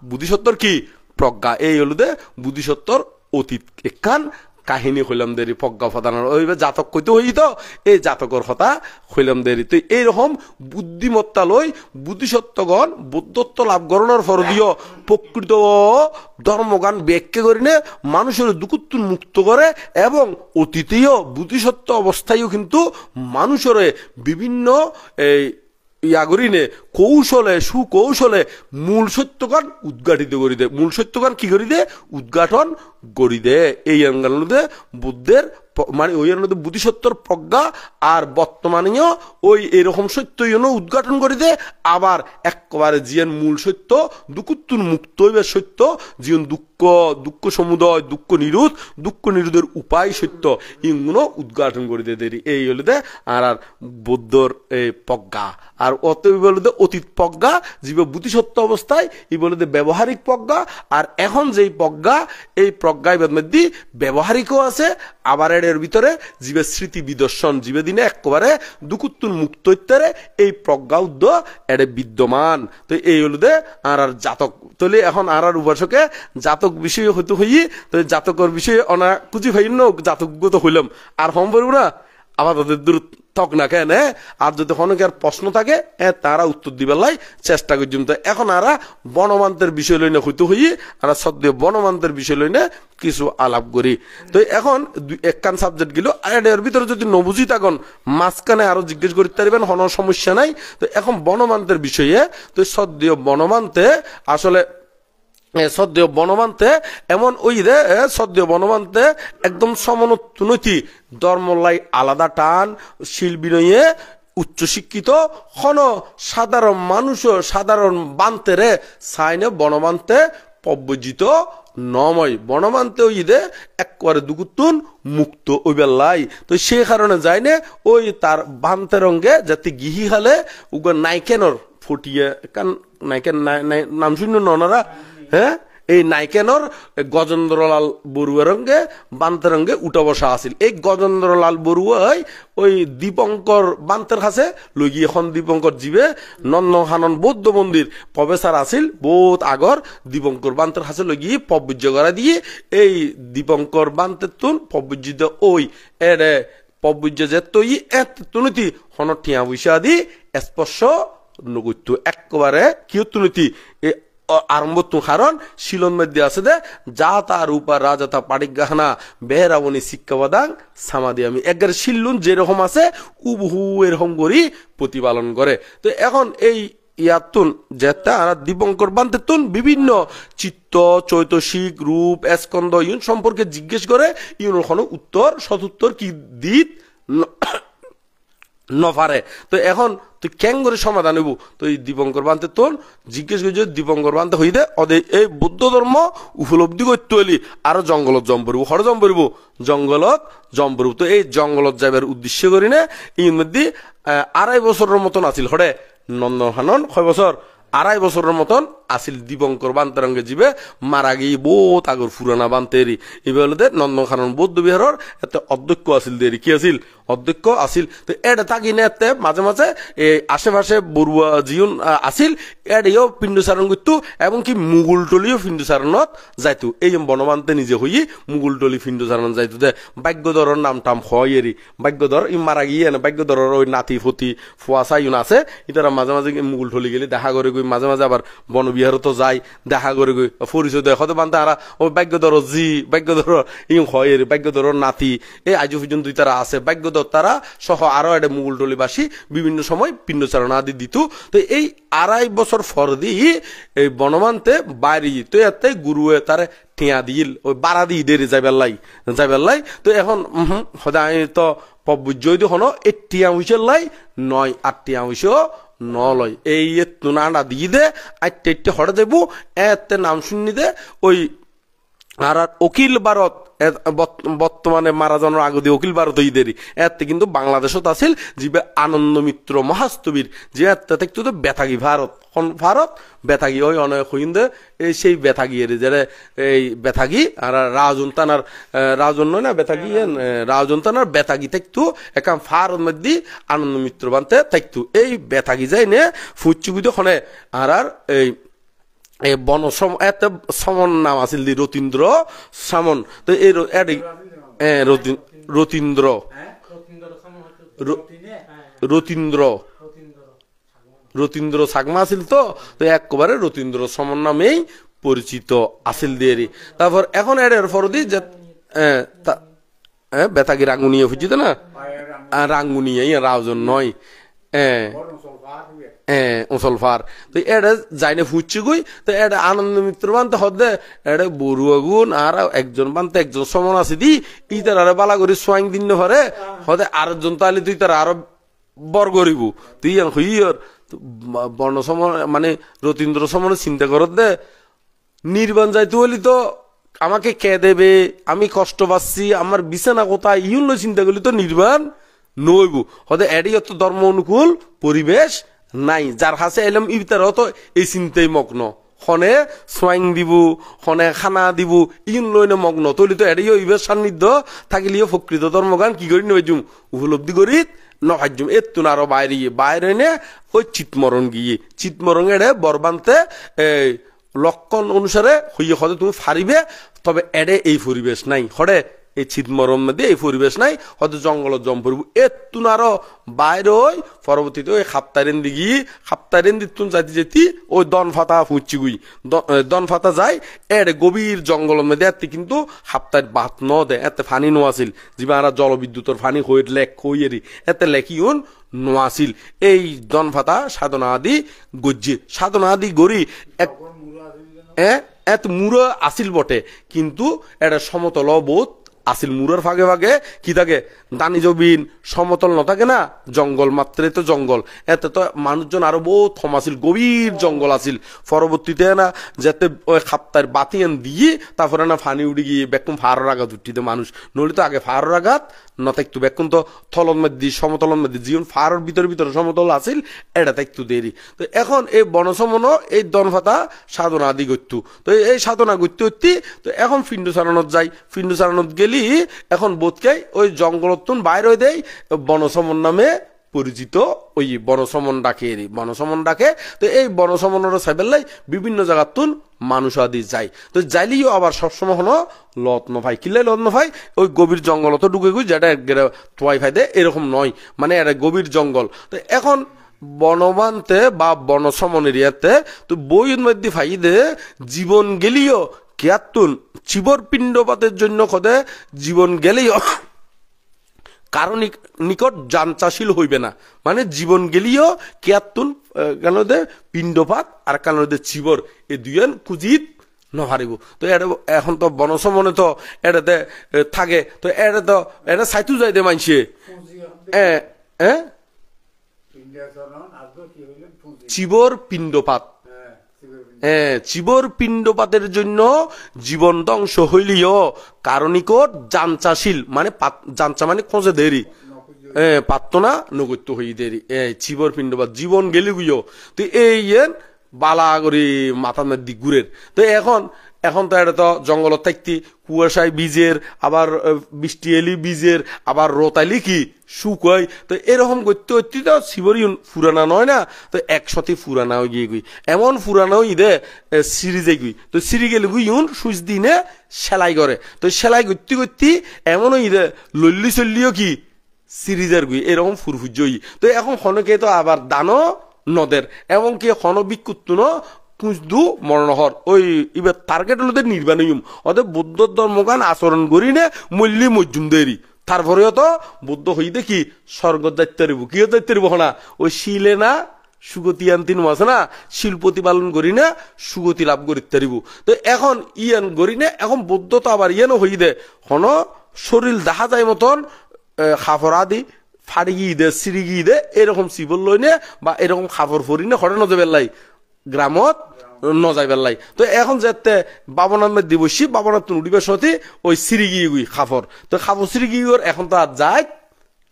বুদ্ধিসত্ত্বর কি প্রজ্ঞা এই হলো দে বুদ্ধিসত্ত্বর অতীত একখান কাহিনী হইলাম দেরি প্রজ্ঞা প্রদানের ওই জাতক কইতে হই তো এই জাতকর কথা হইলাম দেরি তো এইরকম বুদ্ধিমত্তা লই বুদ্ধিসত্ত্বগণ বুদ্ধত্ব লাভ করানোর ফরদীয় প্রকৃত ধর্মগান ব্যাখ্যা করিনে মানুষের দুকুত্তুন মুক্ত করে এবং অতীতেও বুদ্ধিসত্ত্ব অবস্থায়ও কিন্তু মানুষের বিভিন্ন এই ইয়াগরিনে কৌশলে সুকৌশলে মূল সত্যগান উদ্ঘাটিত করি দে মূল সত্যগান কি করি দে উদ্ঘাটন করি দে এই আঙ্গালে বুদ্ধের মানে ওই বুদ্ধিসত্ত্বর প্রজ্ঞা আর বর্তমানেও ওই এরকম সত্য উদ্ঘাটন করে দে আবার একেবারে জিয়ান মূল সত্য দুকুত্তুন মুক্ত হইবে সত্য জীবন দুঃখ সমুদয় দুঃখ নিরোধের উপায় সত্য ইগুলো উদ্ঘাটন করে দে দেরি এই হলো দে আর বৌদ্ধর এই প্রজ্ঞা আর অত বলে দে অতীত প্রজ্ঞা জীব বুদ্ধিসত্ত্ব অবস্থায় ই বলে দে ব্যবহারিক প্রজ্ঞা আর এখন যেই প্রজ্ঞা এই প্রজ্ঞায় মধ্যে ব্যবহারিকও আছে আবার এর ভিতরে জীবের স্মৃতি বিদর্শন জীবে দিনে একেবারে দুকুত্তুন মুক্ত ইত্যারে এই প্রজ্ঞা উদ্য এর বিদ্যমান তো এই হলো দে আর জাতক তাহলে এখন আর উপাসকে জাতক বিষয় হতে হই তো জাতকর বিষয়ে অনা খুঁজি ভাই জাতকগত হইলাম আর হম পারবো না আবার তাদের দূর থক না কেন আর যদি অনেকের প্রশ্ন থাকে তারা উত্তর দিবার লাই চেষ্টা করছিলাম তো এখন আরা বনমান্তের বিষয় লইনে হইতে হই আর সদ্য বনমান্তের বিষয় লইনে কিছু আলাপ করি তো এখন একখান সাবজেক্ট গেল এর ভিতরে যদি নবুঝি তখন মাঝখানে আরো জিজ্ঞেস করতে পারবেন কোনো সমস্যা নাই তো এখন বনমান্তের বিষয়ে তো সদ্য বনমান্তে আসলে সদ্য বনমান্তে এমন ওই রে সদ্য বনমান্তে একদম সমনোন্নতি ধর্মলাই আলাদা টান শিল বিনয়ে উচ্চশিক্ষিত হন সাধারণ মানুষ সাধারণ বান্তেরে সাইনে বনমান্তে প্রব্রজিত নময় বনমান্তে ওই দে একবারে দুগুতুন মুক্ত ওই বেলাই তো সেই কারণে যায় না ওই তার বান্তের রঙে যাতে গিহি হালে উগা নাইকেনর ফুটিয়ে কান নাইকেন নাম শূন্য ননারা হ্যাঁ এই নাইকেনর গজেন্দ্রলাল বড়ুয়া রঙ্গে বান্তের রঙ্গে উঠা বসা আছিল এই গজেন্দ্রলাল বড়ুয়াই ওই দীপঙ্কর বান্তের কাছে লগি এখন দীপঙ্কর জীবে নন্দনকানন বৌদ্ধ মন্দির প্রফেসর আছিল বহুত আগর দীপঙ্কর বান্তের কাছে লগি প্রবজ্য করা দিয়ে এই দীপঙ্কর বান্তের তুন প্রবজ্জিত ওই এরে প্রবজ্য যে তৈ এত তুনতি হন ঠিয়া বৈশা দি স্পর্শ নগত্য একেবারে কি তুনতি আরম্ভ তো কারণ শিলন মধ্যে আছে দে যা তার উপর রাজা তা পাড়িক গাহনা বেহরাবনি শিক্ষাবাদাং সামাদি আমি একবার শিল্লুন যেরকম আছে উবহু এরকম করি প্রতিপালন করে তো এখন এই ইয়াতুন যেটা আর দীপঙ্কর বান্তেতুন বিভিন্ন চিত্ত চৈতসিক রূপ স্কন্দ ইউন সম্পর্কে জিজ্ঞেস করে ইউনের কোনো উত্তর সদুত্তর কি দিত নফারে তো এখন তুই কেন করে সমাধান হইব তো এই দীপঙ্কর বান্তে তোর জিজ্ঞেস করছে দীপঙ্কর বান্তে হইদে অদে এই বৌদ্ধ ধর্ম উপলব্ধি করতে হইলি আরো জঙ্গলত জম পড়ব হরে জম পড়ব জঙ্গলত জম পড়ব তো এই জঙ্গলত যাবার উদ্দেশ্য করি না এর মধ্যে 2.5 বছরের মতন আছিল হরে নন্দনকানন 6 বছর 2.5 বছরের মতন আসিল দীপঙ্কর বান্তরঙ্গে জীবে মারা গিয়ে বহুত আগর পুরানা বান্তেরি এবারে নন্দনকানন বৌদ্ধ বিহারের এত অধ্যক্ষ আসিল দেরি কি আসিল অধ্যক্ষ আসিল তো এটা থাকি না এতে মাঝে মাঝে এই আশেপাশে বড়ুয়া জিউন আসিল এড়িও পিণ্ডচারণ করতো এবং কি মুগুলটলিও পিণ্ডচারণত যাইতো এই বনবান্তে নিজে হই মুগুলটলি পিণ্ডচারণ যাইতো দে ভাগ্যধরের নাম টাম হয় এরি ভাগ্যধর ই মারা গিয়ে না ভাগ্যধরের ওই নাতি ফতি ফুয়াশা ইউন আছে ইতারা মাঝে মাঝে মুগুলটলি গেলে দেখা করে গই মাঝে মাঝে আবার বনবিহারতো যায় দেখা করে গই পরিচয় দেয় হয়তো বান্তে আরা ওই ভাগ্যধর জি ভাগ্যধর ইং হয় এরি ভাগ্যধরের নাতি এই আজ পর্যন্ত তারা আছে ভাগ্যধর তারা সহ আরো একটা মুগুলটলিবাসী বিভিন্ন সময় পিণ্ডচারণ আদি দিত তো এই 2.5 বছর পর দি এই বনমান্তে বাইরে তো এতে গুরুয়ে তারে টিয়া দিল ওই বাড়া দি দেরি যাইবেলাই তো এখন সদায় তো পবুজ্জয় হনো 80 হইছে লাই 9-8 হইছে নলয় এই তুনাটা দিয়ে দে আইতে হড়ে দেব এতে নাম শুনি দে ওই আর অখিল ভারত বর্তমানে মারা যাওয়ার আগে দিয়ে অখিল ভারত দেরি এতে কিন্তু বাংলাদেশত আছিল যিবে আনন্দ মিত্র মহাস্তবীর যে এতে দেখতো তো বেতাগি ভারত বেতাগি ওই অনেক হইন্দে এই সেই বেতাগি এর যে এই বেতাগি আর রাজন নয় না বেতাগি রাজন তানার বেতাগি থাকতো একাম ভারত মধ্যে আনন্দ মিত্র বানতে থাকতো এই বেতাগি যাই নে ফুচুবিত খনে আর এই বনসম এত সমন নাম আছিল দি রতীন্দ্র সামন তো এই রতীন্দ্র রতীন্দ্র সাগমা আছিল তো একবারে রতীন্দ্র সমন নামেই পরিচিত আছিল দেরি তারপর এখন এর ফরদি যে বেতাগি রাঙ্গুনিয়া বুঝিত না রাঙ্গুনিয়া রাউজন নয় মুসলফার তো এটা যাইনে ফুচছি গই তো এটা আনন্দ মিত্র বানতে হদে এটা বড়ুয়া গুণ আর একজন বানতে একজন সমন আছে দি ইতার আরে বালা করি সোয়াইং দিন হরে হদে আরেকজন তাহলে তুই তার আরো বর করিব তুই হইয়র বর্ণ সমন মানে রতীন্দ্র সমন চিন্তা করত দে নির্বাণ যাইতে হলি তো আমাকে কে দেবে আমি কষ্ট পাচ্ছি আমার বিছানা কোথায় ইউন চিন্তা করলি তো নির্বাণ নইব হদে এডি অত ধর্ম অনুকূল পরিবেশ নাই যার কাছে এলাম ইতার তো এই চিন্তাই মগ্ন খনে সোয়াইং দিব খনে খানা দিব ইন লইনে মগ্ন তৈলি তো এড়িও ইবের সান্নিধ্য থাকিলেও প্রকৃত ধর্মগান কি করি নইজুম উপলব্ধি করি নহাজুম এতুন আরো বাইরে নে ওই চিতমরণ এড়ে বরবান্তে এই লক্ষণ অনুসারে হইয়ে হদে তুমি ফারিবে তবে এড়ে এই পরিবেশ নাই হরে এই ছিদমরম মধ্যে এই পরিবেশ নাই হয়তো জঙ্গলত জম পড়ব এতুন আরো বাইরে ওই পরবর্তীতে ওই খাপ্তারেন দিতুন যাইতে ওই দনফাতা ফুচি গুই দনফাতা যায় এড়ে গভীর জঙ্গলের মধ্যে এতে কিন্তু খাপ্তার বাত ন দে এতে ফানি নো আছিল যিবা আর জলবিদ্যুতের ফানি হয়ে লেক হইয়েরি এতে লেখিউন নো আছিল এই দনফাতা সাধনা আদি গড়ি এত মুড়ো আসিল বটে কিন্তু এটা সমতল বোধ আসিল মুরার ভাগে ভাগে কি থাকে দানি জবিন সমতল ন থাকে না জঙ্গল মাত্রে তো জঙ্গল এতে তো মানুষজন আরো বহু থম আছিল গভীর জঙ্গল আছিল পরবর্তীতে না যাতে ওই খাপ্তার বাতিয়ান দিয়ে তারপরে না ফানি উড়ি গিয়ে বেকুম ফাড়ার আঘাত উঠিতে মানুষ নইলে তো আগে ফাড়ার আঘাত নথাকতো বেকুম তো থলন মধ্যে সমতলন মধ্যে জীবন ফাড়ার ভিতরে সমতল আছিল এটা থাকতো দেরি তো এখন এই বনসমন এই দনফাতা সাধনা আদি করতো তো এই সাধনা করতে করতে তো এখন পিণ্ডচারণত যাই পিণ্ডচারণত গেলি এখন বোধকে ওই জঙ্গলতুন বাইরে দেয় বনসমন নামে পরিচিত ওই বনসমন ডাকে তো এই বনসমনের সাইবেলাই বিভিন্ন জায়গার তুন মানুষ আদি যায় তো যাইলেও আবার সবসময় হলো লত নভাই কিলে লত নভাই ওই গভীর জঙ্গল তো ঢুকে গুই যেটা তোয়াই ফাই দে এরকম নয় মানে এটা গভীর জঙ্গল তো এখন বনবান্তে বা বনসমন এরিয়াতে তো বইয়ের মধ্যে ফাই দে জীবন গেলিও কেয়াতুন চিবর পিণ্ডপাতের জন্য কদে জীবন গেলেও কারণ নিকট যাঞ্চাশীল হইবে না মানে জীবন গেলিও কেয়াতুন কেন দে পিণ্ডপাত আর কেন দে চিবর এই দুইজন কুজিত নহারিব তো এখন তো বনসমনে তো এটাতে থাকে তো এটা সাইতু যাই দে মানছে চিবর পিণ্ডপাত চিবর পিণ্ডপাতের জন্য জীবন ধ্বংস হইলিও কারণিকট যাঞ্চাশীল মানে যাঞ্চা মানে খোঁজে দেরি পাত্ত না নগত্য হই দেরি চিবর পিণ্ডপাত জীবন গেলি গুইও তো এই বালা করি মাথার মধ্যে ঘুরের। তো এখন তো এটা তো জঙ্গলত থাকতি কুয়াশায় বীজের, আবার বৃষ্টি এলি বীজের, আবার রোতাইলি কি শুকয়। তো এরকম করতে করতে তো শিবরি ফুরানা নয় না, তো একসাথে ফুরানা হয়ে গিয়ে গুই, এমন ফুরানা ঈদে সিরিজে গুই। তো সিরি গেলে গুই ইউন সুইচ দিনে সেলাই করে। তো সেলাই করতে করতে এমন ঈদে লল্লি চল্লিও কি সিরিজের গুই এরকম ফুরফুজই। তো এখন হনকে তো আবার দানো নদের এবং কি হন বিকুত্তুন পুঁজদু মরণহর ওই এবার টার্গেট হলো নির্বাণীয়ম ওদের বৌদ্ধ ধর্মগান আচরণ করি নে মল্লি মজ্জুম দেরি। তারপরেও তো বৌদ্ধ হই দেখি স্বর্গ দায়িত্ব রিব কি দায়িত্ব রিব না ওই শিলে না সুগতি আনতিন আছে না, শিল প্রতিপালন করি না সুগতি লাভ করিতে রিব। তো এখন ইয়ান করি না, এখন বৌদ্ধ তো আবার ইয়ানো হই দে হন শরীর দেখা যায় মতন খাফরা দি ফাড়ি গিয়ে দে সিঁড়ি গিয়ে দে এরকম সিবল লই নে বা এরকম খাফর ফরি না হরে নজে বেল্লাই গ্রামত নজাই বেল্লাই। তো এখন যেতে বাবনার মধ্যে বসি বাবনার তো উঠিবে সতী ওই সিঁড়ি গিয়ে গুই খাফর। তো খাফর সিঁড়ি গিয়ে এখন তো আর যায়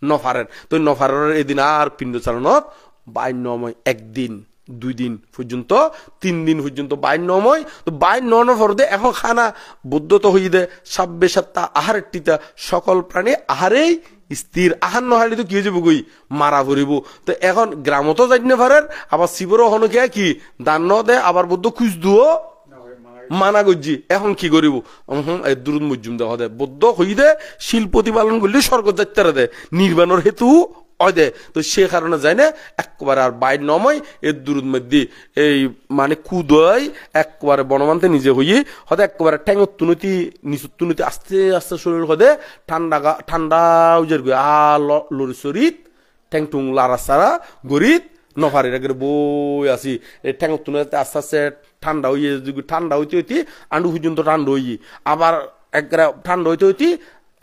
নফারের। তো নফারের এদিন আর পিণ্ড চালনত বাইন্যময় একদিন 2 দিন পর্যন্ত 3 দিন পর্যন্ত বাইন্যময়। তো বাইন্যন ফরদে এখন খানা বুদ্ধ তো হই দে সাব্বে সাত্তা আহারের টিতা সকল প্রাণী আহারেই স্থির আহার নহাইলে তো কি হয়ে যাবো গই মারা পড়িব। তো এখন গ্রামতো যাইতে পারেন আবার শিবরও হনকে কি দান ন দে আবার বুদ্ধ খুঁজ দুও মানা গজি। এখন কি করিব দূর মজ্জুম দেওয়া দে বৌদ্ধ হই দে শিল প্রতিপালন করলে স্বর্গ যাত্রা দে নির্বাণের হেতু অয় দে। তো সে কারণে যায় না একবারে আর বাইর নময় এর দূর মধ্যে এই মানে কুদয় একবারে বনমান্তে নিজে হইয়ে হতে একবারে ঠ্যাঙর তুনতি নিচুর তুনতি আস্তে আস্তে শরীর হদে ঠান্ডা উজের গই লরি শরীর ঠ্যাং টুং লারা সারা গরিত নফারির আগে বই আসি এই ঠ্যাঙর তুনতে আস্তে আস্তে ঠান্ডা হইয়ে ঠান্ডা হইতে হইতে আন্ডু পর্যন্ত ঠান্ডা হইয়ে আবার একবারে ঠান্ডা হইতে হইতে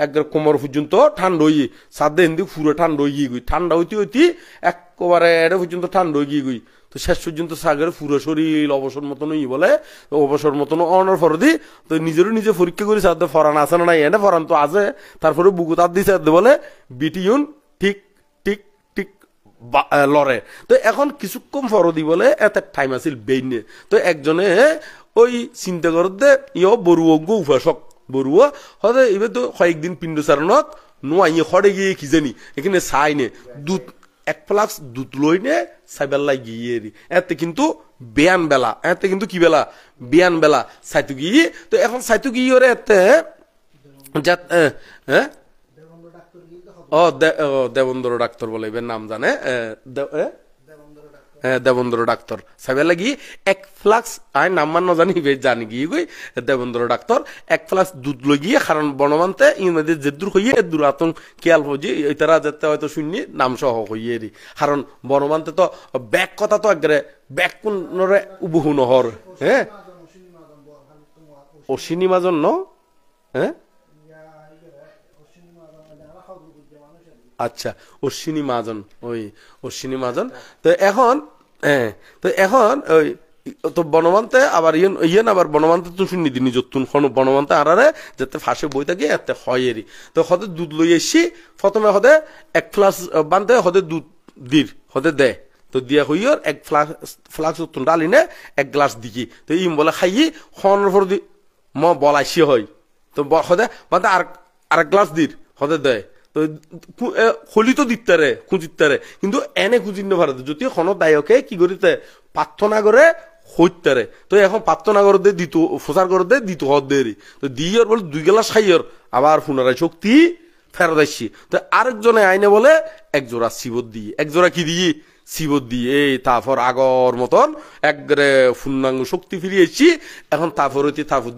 একবার কোমর পর্যন্ত ঠান্ডা হইয়ে সাদে হিন্দি পুরো ঠান্ডা হয়ে গই ঠান্ডা হইতে হইতে একবারে এটা পর্যন্ত ঠান্ডা হয়ে গই। তো শেষ পর্যন্ত সাগরের পুরো শরীর অবসর মতন ই বলে অবসর মতন অনার ফরদি। তো নিজেরও নিজে পরীক্ষা করি সাথে ফরান আছে না নাই এনে ফরান তো আছে। তারপরে বুকু তার দিছে বলে বিটিউন ঠিক ঠিক ঠিক লড়ে। তো এখন কিছুক্ষণ ফরদি বলে এত টাইম আছিল বেইনে। তো একজনে ওই চিন্তা করতে বড়ুয়া উপাসক বড়ুয়া হতে এবার তো কয়েকদিন পিণ্ড চারণত নোয়াই হরে গিয়ে কি জানি এখানে চাই নে দুধ 1 ফ্লাক্স দুধ লই নে সাইবেল্লাই গিয়ে এতে কিন্তু বেয়ান বেলা এতে কিন্তু কি বেলা বেয়ান বেলা সাইতু গিয়ে। তো এখন সাইতু গিয়ে ওরে এতে হ্যাঁ দেবন্দর ডাক্তার বলে এবার নাম জানে দেবন্দর ডাক্তার সাইবে লাগি 1 ফ্লাক্স আই নাম্বার ন জানি জানি গিয়ে গই দেবন্দর ডাক্তার 1 ফ্লাক্স দুধ লই গিয়ে কারণ বনমান্তে ইমেদের যে দূর হইয়ে দূর আতং খেয়াল হজি এটারা যেতে হয়তো শুনি নাম সহ হইয়ে রি কারণ বনমান্তে তো ব্যাক কথা তো একবারে ব্যাক কোনরে উবহু নহর হ্যাঁ অশ্বিনী মাজন ন হ্যাঁ আচ্ছা অশ্বিনী মাজন ওই অশ্বিনী মাজন। তো এখন ওই তো বনমান্তে আবার ইয়েন আবার বনমান্তে তো শুনি দিনি যতুন বনমান্তে আরারে যাতে ফাঁসে বই থাকে এতে হয়েরি। তো হতে দুধ লই এসছি প্রথমে হতে 1 ফ্লাক্স বানতে হতে দুধ দির হতে দে। তো দিয়া হইয়র 1 ফ্লাক্স উত্তন ডালি নে 1 গ্লাস দিকি। তো ইম বলে খাইয়ে খনের পর দি ম বলাইছি হয়। তো হতে মানে আর 1 গ্লাস দির হতে দেয়। তো হলি তো দিতারে খুঁজিতারে কিন্তু এনে খুঁজিন না ভারত যদি কোনো দায়কে কি করিতে প্রার্থনা করে হইতারে। তো এখন প্রার্থনা করে দে দিত প্রচার করে দে দিত হদ দেরি। তো দিয়র বলে 2 গ্লাস খাইয়র আবার পুনরায় শক্তি ফেরত আসছি। তো আরেকজনে আইনে বলে 1 জোড়া শিবত দিয়ে 1 জোড়া কি দিয়ে শিবত দিয়ে এই তারপর আগর মতন একবারে পূর্ণাঙ্গ শক্তি ফিরিয়ে এসছি। এখন তারপর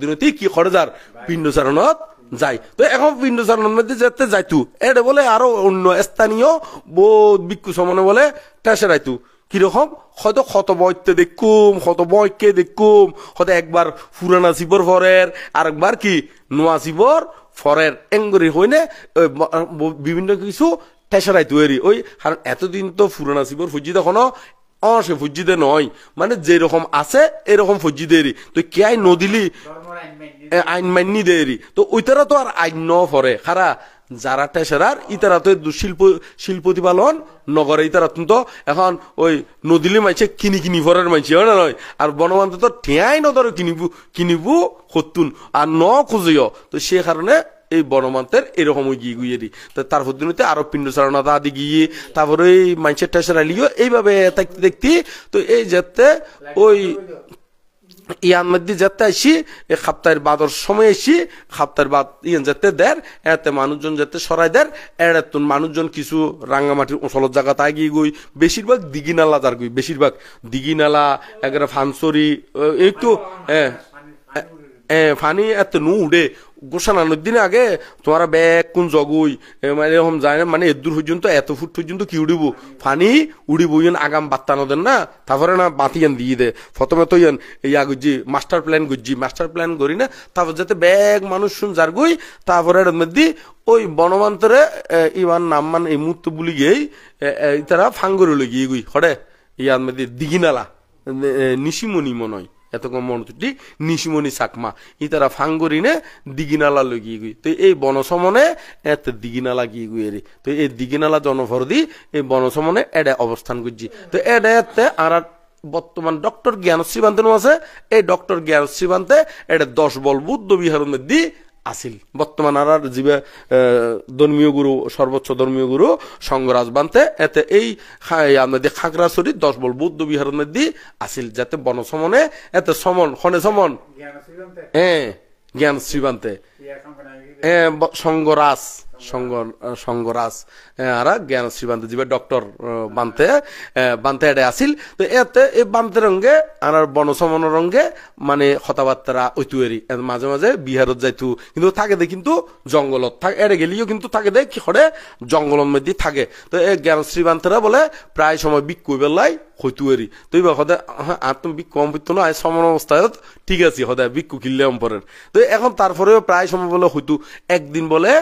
দিন কি করে যার পিণ্ড চারণত যাই। তো এখন পিণ্ড চারণের মধ্যে যেতে যাইতু এটা বলে আরো অন্য স্থানীয় বোধ ভিক্ষু সমানে বলে টেসে রাইতু কিরকম হয়তো ক্ষত বইতে দেখুম ক্ষত বয়কে দেখুম হয়তো একবার পুরানা শিবর ফরের আরেকবার কি নোয়া শিবর ফরের এঙ্গরি হইনে বিভিন্ন কিছু টেসরাই তৈরি ওই কারণ এতদিন তো পুরানা শিবর ফুজিতে কোনো সে ফুজিতে নয় মানে যেরকম আছে এরকম ফুজি দেরি। তো কে আইন নদিলি আইন মান্যি দেরি তো ওইটারা তো আর আইন ন ফরে খারা যারা টেসেরার ইতারা তো শিল্প প্রতিপালন নগরে ইতারা তো এখন ওই নদীলে মাইছে কিনি ফরের মাইছে হয় না নয় আর বনমান্ত তো ঠেয়াই নদরে কিনিবু হতুন আর ন খুঁজিও তো সে কারণে এই বনমান্তের এরকম গিয়ে গুইয়ে দি তো তার পদ্ধতিতে আরো পিণ্ড চারণা আদি গিয়ে তারপরে এই মাইছের টেসেরা লিও এইভাবে দেখতে দেখতে তো এই যেতে ওই ইয়ার মধ্যে যেতে আসি এই খাপ্তাহের বাদর সময় আসি খাপ্তাহের বাদ ইয়ান যেতে দেয় এতে মানুষজন যেতে সরাই দেয় এড়াতুন মানুষজন কিছু রাঙ্গামাটির অঞ্চলের জায়গাতে আগিয়ে গই বেশিরভাগ দিঘি নালা যার গই বেশিরভাগ দিঘি নালা এগারে ফানসরি একটু ফানি এত নু উড়ে গোসানানোর দিন আগে তোমারা ব্যাগ কোন জগুই মানে এরকম যায় না মানে এদূর পর্যন্ত এত ফুট পর্যন্ত কি উড়িব ফানি উড়িব ইয়ান আগাম বাত্তানো দেন না তারপরে না বাতিয়ান দিয়ে দে প্রথমে তো ইয়ান ইয়া গুজি মাস্টার প্ল্যান করি না তারপর যাতে ব্যাগ মানুষ শুন যার গই তারপরে এর মধ্যে ওই বনমান্তরে ইমান নাম মান এই মুহূর্তে বলি গিয়েই তারা ফাঙ্গরে গিয়ে গুই হরে ইয়ার মধ্যে দিঘিনালা নিশিমণি মনে হয় এতক্ষণ মনটি নিশিমণি চাকমা ইতারা ফাঙ্গরিনে দিঘিনালা লগিয়ে গই তো এই বনসমনে এত দিঘিনালা গিয়ে গুই রে তো এই দিঘিনালা জনভরদি এই বনসমনে এডে অবস্থান করছি তো এডে আর বর্তমান ডক্টর জ্ঞানশ্রী বান্তে আছে এই ডক্টর জ্ঞানশ্রী বান্তে এটা 10 বল বুদ্ধ বিহারের মধ্যে আসিল বর্তমান আর জীবে ধর্মীয় গুরু সর্বোচ্চ ধর্মীয় গুরু সঙ্গরাজ বান্তে এতে এই আমাদের খাগড়াছড়ি 10 বল বৌদ্ধ বিহারের মধ্যে আসিল যাতে বনসমনে এতে সমন খনে সমন জ্ঞান শ্রীবান্তে সঙ্গরাজ আর জ্ঞান শ্রীবান্তে জীবে ডক্টর বান্তে এটা আসিল তো এতে এই বান্তে রঙ্গে আর বনসমন রঙ্গে মানে কথাবার্তা ঐতুয়ারি মাঝে মাঝে বিহারত যাইতু কিন্তু থাকে দে কিন্তু জঙ্গলত থাকে এড়ে গেলিও কিন্তু থাকে দে কি করে জঙ্গলের মধ্যে থাকে তো এই জ্ঞান শ্রীবান্তেরা বলে প্রায় সময় বিক্ষু বেলায় হইতুয়ারি তো এবার সদায় আর তুমি বিক্ষু অম্পিত নয় সমান অবস্থায় ঠিক আছে সদায় বিক্ষু কিনলে অম্পরের তো এখন তারপরেও প্রায় সময় বলে হইতু একদিন বলে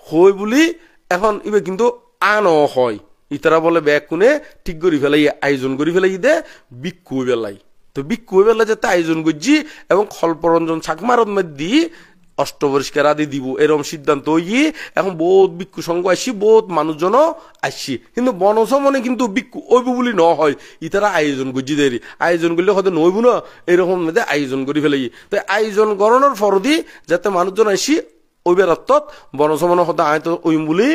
হই বলি এখন এবার কিন্তু আনও হয় ইতারা বলে ব্যাগ কোনে ঠিক করি ফেলাই আয়োজন করি ফেলাই দে বিক্ষু বেলাই তো বিক্ষু বেলা যাতে আয়োজন করছি এবং খল্পরঞ্জন ছাকমারত মধ্যে অষ্টপরিষ্কার আদি দিব এরকম সিদ্ধান্ত হই এখন বহুত বিক্ষু সংঘ আসছি বহুত মানুষজনও আসছি কিন্তু বনসমনে কিন্তু বিক্ষু ওইব বলি ন হয় ইতারা আয়োজন করছি দেরি আয়োজন করলে হয়তো নইব না এরকম মধ্যে আয়োজন করি ফেলাই তো আয়োজন করানোর ফরদি যাতে মানুষজন আসি ওই বেরত্তত বনসমনে হয়তো আয় তো ওই বলি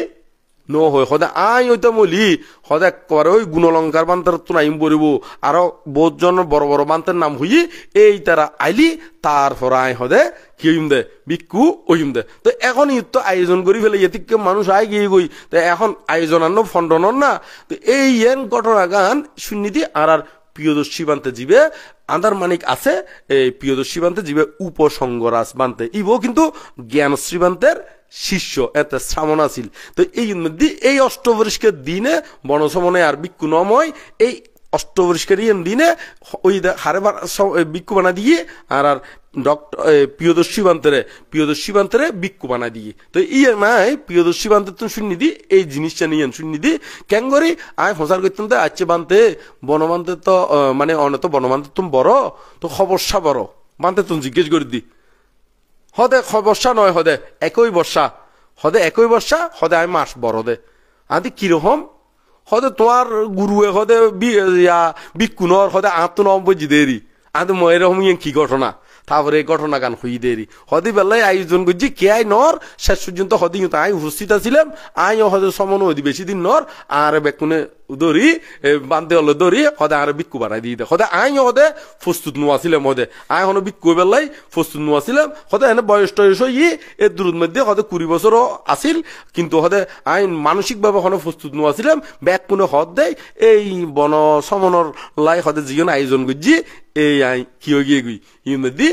ন হয় সদায় আই হইতে মলি সদায় একবারে ওই গুণলংকার বান্তার তো নাইম পড়িব আরো বহুতজন বড় বড় বান্তের নাম হই এই তারা আইলি তারপর আই হদে কি হইম দে বিক্ষু ওইম দে তো এখন ই তো আয়োজন করি ফেলে এতিকে মানুষ আয় গিয়ে গই তো এখন আয়োজন আনো ফন্ডনর না তো এই এন ঘটনা গান শুনিদি আর প্রিয়দর্শী বান্তে জীবে আন্দার মানিক আছে এই প্রিয়দর্শী বান্তে জীবে উপসংগরাজ বান্তে ইবো কিন্তু জ্ঞানশ্রী বান্তের শিষ্য এতে শ্রামণ আছিল তো এই মধ্যে এই অষ্টপরিষ্কার দিনে বনসমনে আর বিক্ষু নময় এই অষ্টপরিষ্কার দিনে ওই হারে বিক্ষু বানা দিয়ে আর ডক্টর প্রিয়দর্শী বান্তরে বিক্ষু বানা দিয়ে তো নাই প্রিয়দর্শী বান্তে তুমি শুনি দি এই জিনিসটা নিয়ে শুনি দি কেন করি আয় ফসার করতাম তো আচ্ছে বানতে বনবান্তে তো মানে অনেক তো বনবান্তে তুমি বড় তো খবরসা বড় বানতে তুমি জিজ্ঞেস করে দি হদে বর্ষা নয় হদে একই বর্ষা হদে আমি মাস বড় দে আদি কিরকম হদে তোমার গুরুয়ে হদে বিক্ষু নর হদে আত্ম নম বুঝি দেরি আদি মই এরকম কি ঘটনা তারপরে এই ঘটনা গান হই দেরি হদি বেলায় আয়োজন করছি কে আই নর শেষ পর্যন্ত হদি আই উপস্থিত আছিলাম আই হদে সমন হদি বেশি দিন নর আর বেকুনে দড়ি বান্ধে হলো দড়ি হদে আর বিক্ষু বানাই দিয়ে দে হদে আই হদে প্রস্তুত নোয়াছিলাম হদে আই হনো বিক্ষু বেলাই প্রস্তুত নোয়াছিলাম হদে এনে বয়স টয়স হই এর দূরের মধ্যে হদে 20 বছরও আসিল কিন্তু হদে আই মানসিকভাবে হনো প্রস্তুত নোয়াছিলাম ব্যাগ কোনে হদ দেয় এই বন সমনর লাই হদে যিজন আয়োজন করছি এই আই কি হয়ে গিয়ে গুই ইর মধ্যে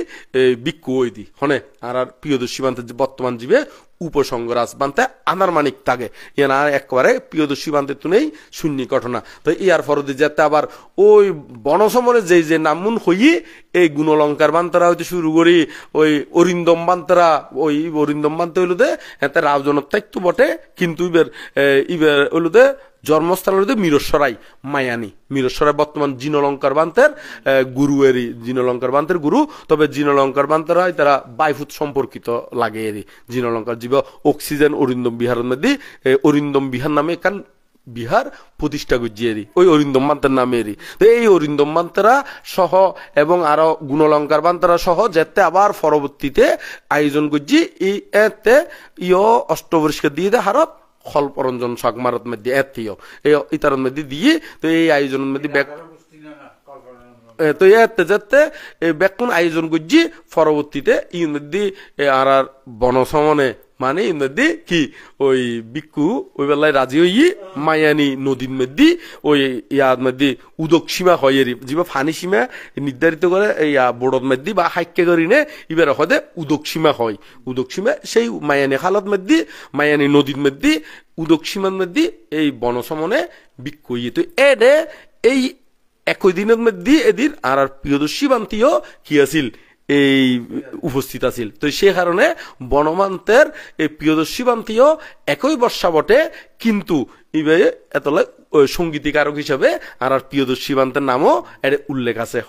বিক্ষু হই দি হনে আর প্রিয়দর্শী বান্তে বর্তমান জীবে উপসংগরাজ বান্তে আনার মানিক থাকে ইয়ান আর একবারে প্রিয়দর্শী বান্তে তুনেই শূন্য ঘটনা তো ইয়ার ফরদি যেতে আবার ওই বনসমরে যে নামুন হই এই গুণলঙ্কার বান্তরা হইতে শুরু করি ওই অরিন্দম বান্তরা ওই অরিন্দম বান্তে হইলো দে এতে রাজজনের তাইতো বটে কিন্তু ইবের হইলো দে জন্মস্থান হলো মিরসরাই মায়ানি মিরসরাই বর্তমান জিনলঙ্কার বান্তের গুরু এরি জিনলঙ্কার বান্তের গুরু তবে জিনলঙ্কার বান্তের হয় তারা বাইফুত সম্পর্কিত লাগে এরি জিনলঙ্কার জীব অক্সিজেন অরিন্দম বিহারের মধ্যে অরিন্দম বিহার নামে কান বিহার প্রতিষ্ঠা করছি ওই অরিন্দম বান্তের নামে এরি তো এই অরিন্দম বান্তেরা সহ এবং আরো গুণলঙ্কার বান্তেরা সহ যেতে আবার পরবর্তীতে আয়োজন করছি এই এতে ইয় অষ্টবর্ষকে দিয়ে দেয় হারত খলপরঞ্জন সাগমারত মধ্যে এতিও এই ইতার মধ্যে দিয়ে তো এই আয়োজনের মধ্যে তো এতে যেতে বেকুন আয়োজন করছি পরবর্তীতে ইন মধ্যে আর বনসমনে মানে ইন মধ্যে কি ওই বিক্ষু ওই বেলায় রাজি হই মায়ানি নদীর মধ্যে ওই ইয়ার মধ্যে উদক সীমা হয় যেবা ফানি সীমা নির্ধারিত করে ইয়া বোর্ডর মধ্যে বা হাইকে করি নে এবার হদে উদক সীমা হয় উদক সীমা সেই মায়ানি খালত মধ্যে মায়ানি নদীর মধ্যে উদক সীমার মধ্যে এই বনসমনে বিক্ষু তো এডে এই একই দিনের মধ্যে এদিন আর প্রিয়দর্শী বান্তিও কি আছিল এই উপস্থিত আছিল তো সে কারণে বনমান্তের এই প্রিয়দর্শী বান্তিও একই বর্ষা বটে কিন্তু ইবে এতলে সঙ্গীতিকারক হিসাবে আর প্রিয়দর্শী বান্তের নামও এর উল্লেখ আছে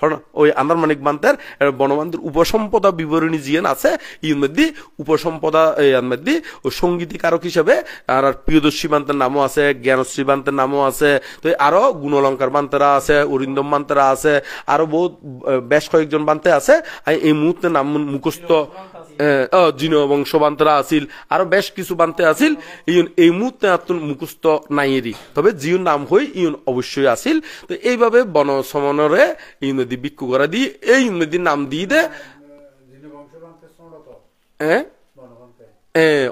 ওই আন্দারমানিক বান্তের বনমান্তের উপসম্পদা বিবরণী জিয়েন আছে ইর মধ্যে উপসম্পদা এর মধ্যে ও সঙ্গীতিকারক হিসাবে আর প্রিয়দর্শী বান্তের নামও আছে জ্ঞানশ্রী বান্তের নামও আছে তো আরো গুণলঙ্কার বান্তেরা আছে অরিন্দম বান্তেরা আছে আরো বহুত বেশ কয়েকজন বান্তে আছে এই মুহূর্তে নাম মুখস্থ জিন বংশবান্তরা আছিল আরো বেশ কিছু বান্তে আছিল ইউন এই মুহূর্তে মুখস্থ নাইয়েরি তবে জিউন নাম হই ইউন অবশ্যই আছিল তো এইভাবে বন সমনরে এই নদী বিক্ষু করা দিয়ে এই নদীর নাম দিয়ে দে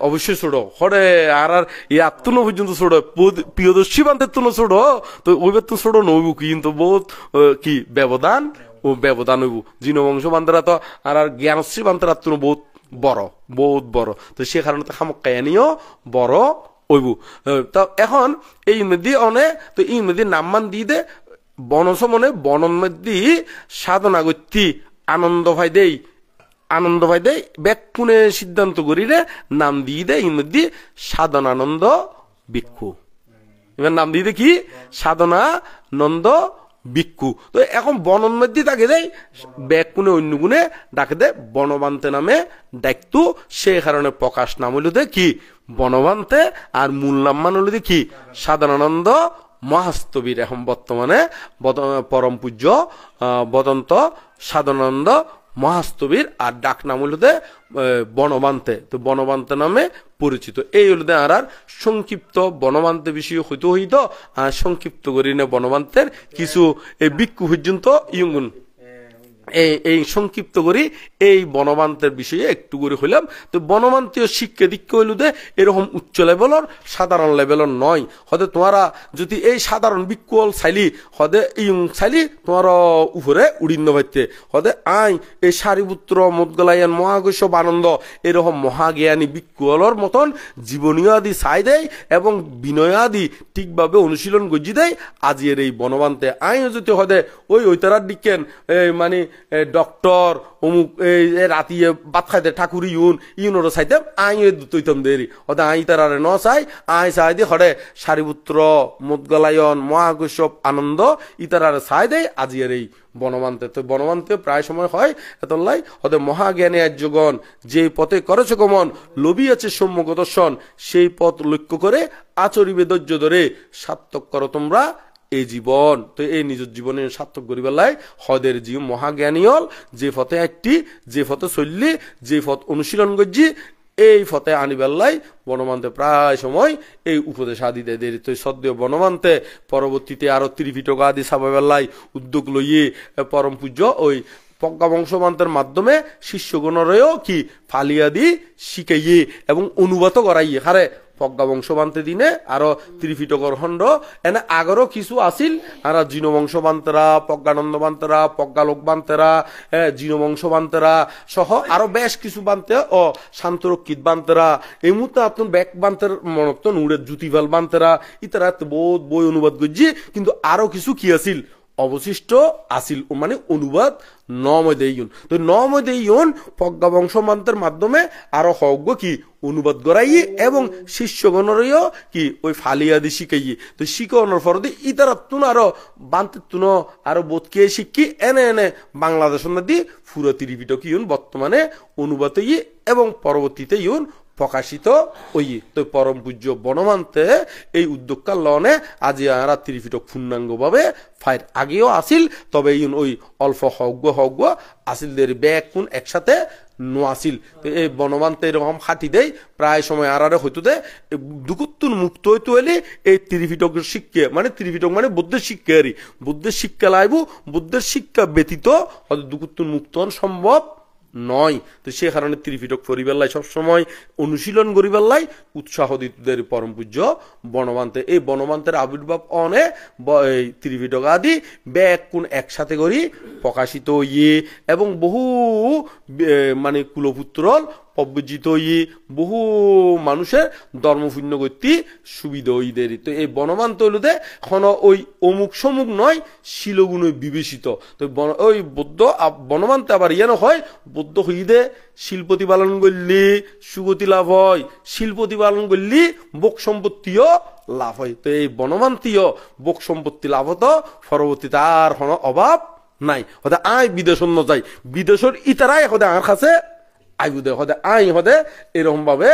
অবশ্যই ছোড়ো হরে আর ইয়াতুনো পর্যন্ত ছোড়ো প্রিয়দর্শী বান্তের তুনো ছোড়ো তো ওইবার তো ছোড়ো নইব কিন্তু বহুত কি ব্যবধান ও ব্যবধান হইব জিন বংশ বান্তারা তো আর জ্ঞানশ্রী বান্তারা তুনো বহুত বড় তো সে কারণে তো খামকায়ানিও বড় হইব তো এখন এই নদী অনে তো এই নদীর নামমান দিয়ে দে বনসমনে বনন মধ্যে সাধনা করতি আনন্দ ভাই দেই ব্যাকুনে সিদ্ধান্ত করি রে নাম দিয়ে দেয় এই মধ্যে সাধনানন্দ ভিক্ষু এবার নাম দিয়ে দে কি সাধনানন্দ ভিক্ষু তো এখন বনন মধ্যে ডাকে দেয় ব্যাকুনে অন্য গুণে ডাকে দেয় বনবান্তে নামে ডাকতু সে কারণে প্রকাশ নাম হইল দে কি বনবান্তে আর মূল নাম মান হইল কি সাধনানন্দ মহাস্তবীর এখন বর্তমানে পরম পূজ্য বদন্ত সাধনানন্দ মহাস্তবীর আর ডাক নাম হল বনবান্তে তো বনবান্তে নামে পরিচিত এই হল আর সংক্ষিপ্ত বনবান্তে বিষয় হইতো আর সংক্ষিপ্ত করি না বনবান্তের কিছু ভিক্ষু পর্যন্ত ইয়ঙ্গুন এই সংক্ষিপ্ত করি এই বনবান্তের বিষয়ে একটু করে হইলাম তো বনবান্তীয় শিক্ষা দীক্ষা হইল দে এরকম উচ্চ লেভেলর সাধারণ লেভেলর নয় হদে তোমারা যদি এই সাধারণ বিক্ষুল চাইলি হদে ইয়ং চাইলি তোমার উপরে উড়িন্ন ভাইতে হদে আই এই সারিপুত্র মদগলায়ান মহাগৈশব আনন্দ এরকম মহাজ্ঞানী বিক্ষুলর মতন জীবনীয় আদি চাই দেয় এবং বিনয়াদি ঠিকভাবে অনুশীলন গজি দেয় আজির এই বনবান্তে আইও যদি হদে ওই তারার দিকেন মানে ডক্টর অমুক রাতি ভাত খাইতে ঠাকুর ইউনোর চাইতে আই তৈতম দেরি হতে আই তার ন চাই আই চাই দি হরে সারিপুত্র মদগলায়ন মহাগৈশব আনন্দ ইতার চাই দেয় আজির এই বনমান্তে তো বনমান্তে প্রায় সময় হয় এতলাই হতে মহাজ্ঞানী আর্যগণ যে পথে করেছে গমন লোভিয়াছে সম্যক দর্শন সেই পথ লক্ষ্য করে আচরিবে ধৈর্য ধরে সার্থক করো তোমরা এই জীবন তো এই নিজের জীবনের সার্থক করিবেলায় হদের জীব মহাজ্ঞানী হল যে পথে একটি যে পথে চললি যে পথ অনুশীলন করছি এই পথে আনিবেলাই বনমান্তে প্রায় সময় এই উপদেশ আদি দেয় তো সদ্য বনমান্তে পরবর্তীতে আরো ত্রিপিটক আদি সাবাবেলাই উদ্যোগ লইয়ে পরম পূজ্য ওই প্রজ্ঞা বংশমান্তের মাধ্যমে শিষ্যগণরেও কি ফালিয়াদি শিখাইয়ে এবং অনুবাদ করাইয়ে হারে প্রজ্ঞা বংশবান্তে দিনে আরো ত্রিপিটকর খণ্ড এনে আগরও কিছু আসিল আর জিন বংশবান্তরা প্রজ্ঞানন্দ বান্তেরা প্রজ্ঞালোক বান্তেরা জিন বংশবান্তেরা সহ আরো বেশ কিছু বান্তে ও শান্তরক্ষিত বান্তেরা এই মুহূর্তে আপনার ব্যাক বান্তের মনত উড়ে জ্যোতিপাল বান্তেরা ইতারা বহুত বই অনুবাদ করছি কিন্তু আরো কিছু কি আসিল অবশিষ্ট আসিল মানে অনুবাদ নমদে ইউন তো নমদে ইউন প্রজ্ঞা বংশমান্তের মাধ্যমে আরো হজ্ঞ কি অনুবাদ করাই এবং শিষ্যগণরও কি ওই ফালিয়াদি শিখাই তো শিখানোর ফরদে ইতারা তুন আরো বান্তে তুন আরো বোধকে শিখি এনে এনে বাংলাদেশ নদী পুরো ত্রিপিটক ইউন বর্তমানে অনুবাদ এবং পরবর্তীতে ইউন প্রকাশিত ওই তো পরম পূজ্য বনমান্তে এই উদ্যোগকার লনে আজি আরা ত্রিপিটক পূর্ণাঙ্গভাবে ফাইর আগেও আসিল তবে ইউন ওই অল্প হজ্ঞ আসিলদের ব্যাগ কোন একসাথে নোয়াছিল তো এই বনমান্তে এরকম হাঁটি দেয় প্রায় সময় আরারে হইতো দে দুকুত্তুন মুক্ত হইতো এলে এই ত্রিপিটকের শিক্ষা মানে ত্রিপিটক মানে বুদ্ধের শিক্ষা আরই বুদ্ধের শিক্ষা লাইব বুদ্ধের শিক্ষা ব্যতীত হয়তো দুকুত্তুন মুক্ত সম্ভব নয় তো সে কারণে ত্রিপিটক পরিবেল্লাই সবসময় অনুশীলন করিবেল্লাই উৎসাহ দিতদের পরম পূজ্য বনমান্তে এই বনমান্তের আবির্ভাব অনে ত্রিপিটক আদি ব্যাগ কোন একসাথে করি প্রকাশিত ইয়ে এবং বহু মানে কুলপুত্রল পব্যজিত বহু মানুষের ধর্মপূর্ণ করতে সুবিধা দেরি তো এই বনমান্ত হইলতে এখন ওই অমুক সমুক নয় শিলগুণ বিবেচিত তো ওই বৌদ্ধ বনমান্তে আবার ইয়ানো হয় বৌদ্ধ হইদে শিল প্রতিপালন করলি সুগতি লাভ হয় শিল প্রতিপালন করলি বোক সম্পত্তিও লাভ হয় তো এই বনমান্তীয় বোক সম্পত্তি লাভ হতো পরবর্তীতে আর কোনো অভাব নাই হতে আয় বিদেশ ন যায় বিদেশের ইতারাই হতে আর কাছে আইবুদে হদে আই হদে এরকম ভাবে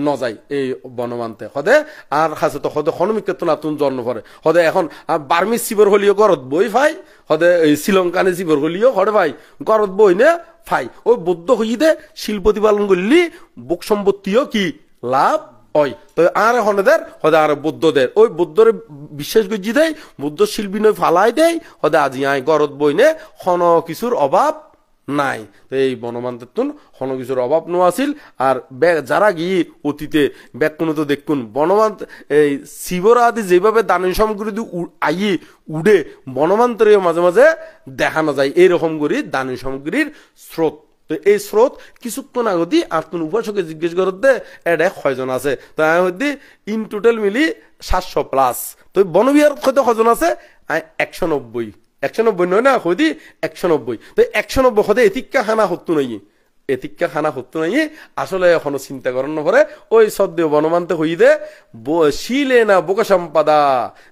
নজাই এই বনমান্তে হদে আর খাসে তো হদে হনুমিকে নাতুন জন্ম করে হদে এখন বার্মিস শিবর হলিও গরত বই ফাই হদে এই শ্রীলঙ্কানে শিবর হলিও হদে ভাই গরত বই নে ফাই ওই বৌদ্ধ হইদে শিল্প প্রতিপালন করলি বুক সম্পত্তিও কি লাভ হয় তো আর হনেদের হদে আর বৌদ্ধদের ওই বৌদ্ধরে বিশ্বাস গজি দেয় বৌদ্ধ শিল্পী নয় ফালাই দেয় হদে আজি আই গরত বই নে হন কিছুর অভাব নাই তো এই বনমান্তের তুন কোনো কিছুর অভাব নো আসিল আর যারা গিয়ে অতীতে ব্যাগ কোনো তো দেখুন বনমান্ত এই শিবরা আদি যেভাবে দানি সামগ্রী আইয়ে উড়ে বনমান্তরে মাঝে মাঝে দেখানো যায় এইরকম করে দানি সামগ্রীর স্রোত তো এই স্রোত কিছুক্ষণ আগতি আত্মন উপাসকে জিজ্ঞেস করতে এটা কয়জন আছে তো আমি হইতে ইন টোটাল মিলি 700+ তো বনবিহার কত কজন আছে 190 190 নয় না হইদি 190 তো 190 হদে এতিক্কা খানা হতো নাই এতিক্কা খানা হতো নাই আসলে এখনো চিন্তা করেন না পরে ওই সদ্য বনমান্তে হইদে শিলে না বোকা সম্পাদা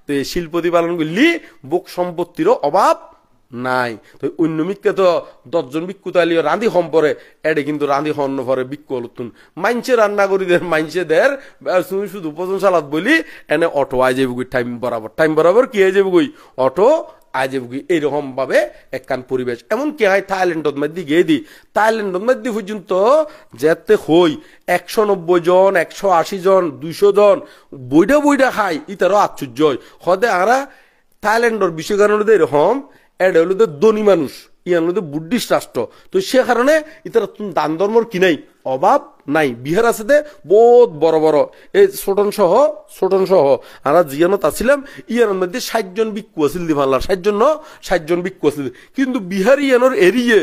তো শিল প্রতিপালন করলি বোক সম্পত্তিরও অভাব নাই তো অন্য মিক্কে তো 10 জন ভিক্ষু তালিও রাঁধি হম পরে এডে কিন্তু রাঁধি হন্ন পরে ভিক্ষু হলতুন মাইনছে রান্না করি দের মাইনছে দের তুমি শুধু উপজন সালাদ বলি এনে অটো আই যাবি টাইম বরাবর কি হয়ে যাবি অটো আজেবগি এইরকম ভাবে একখান পরিবেশ এমন কি হয় থাইল্যান্ডত মধ্যে গিয়ে দি থাইল্যান্ডত মধ্যে পর্যন্ত যেতে হই 190 জন 180 জন 200 জন বইটা খাই ইতারও আশ্চর্য হদে আরা থাইল্যান্ডর বিষয় কারণে এরকম এটা হলো ধনী মানুষ ইয়ান হলো বুদ্ধিস্ট রাষ্ট্র তো সে কারণে ইতারা দান ধর্মর কি নাই অভাব নাই বিহার আছে দে বহুত বড় বড় এই ছোটন সহ আমরা জিয়ানত আসছিলাম ইয়ানোর মধ্যে 60 জন ভিক্ষু আছিল দি ভাল্লার 60 জন ভিক্ষু আছিল কিন্তু বিহার ইয়ানোর এরিয়ে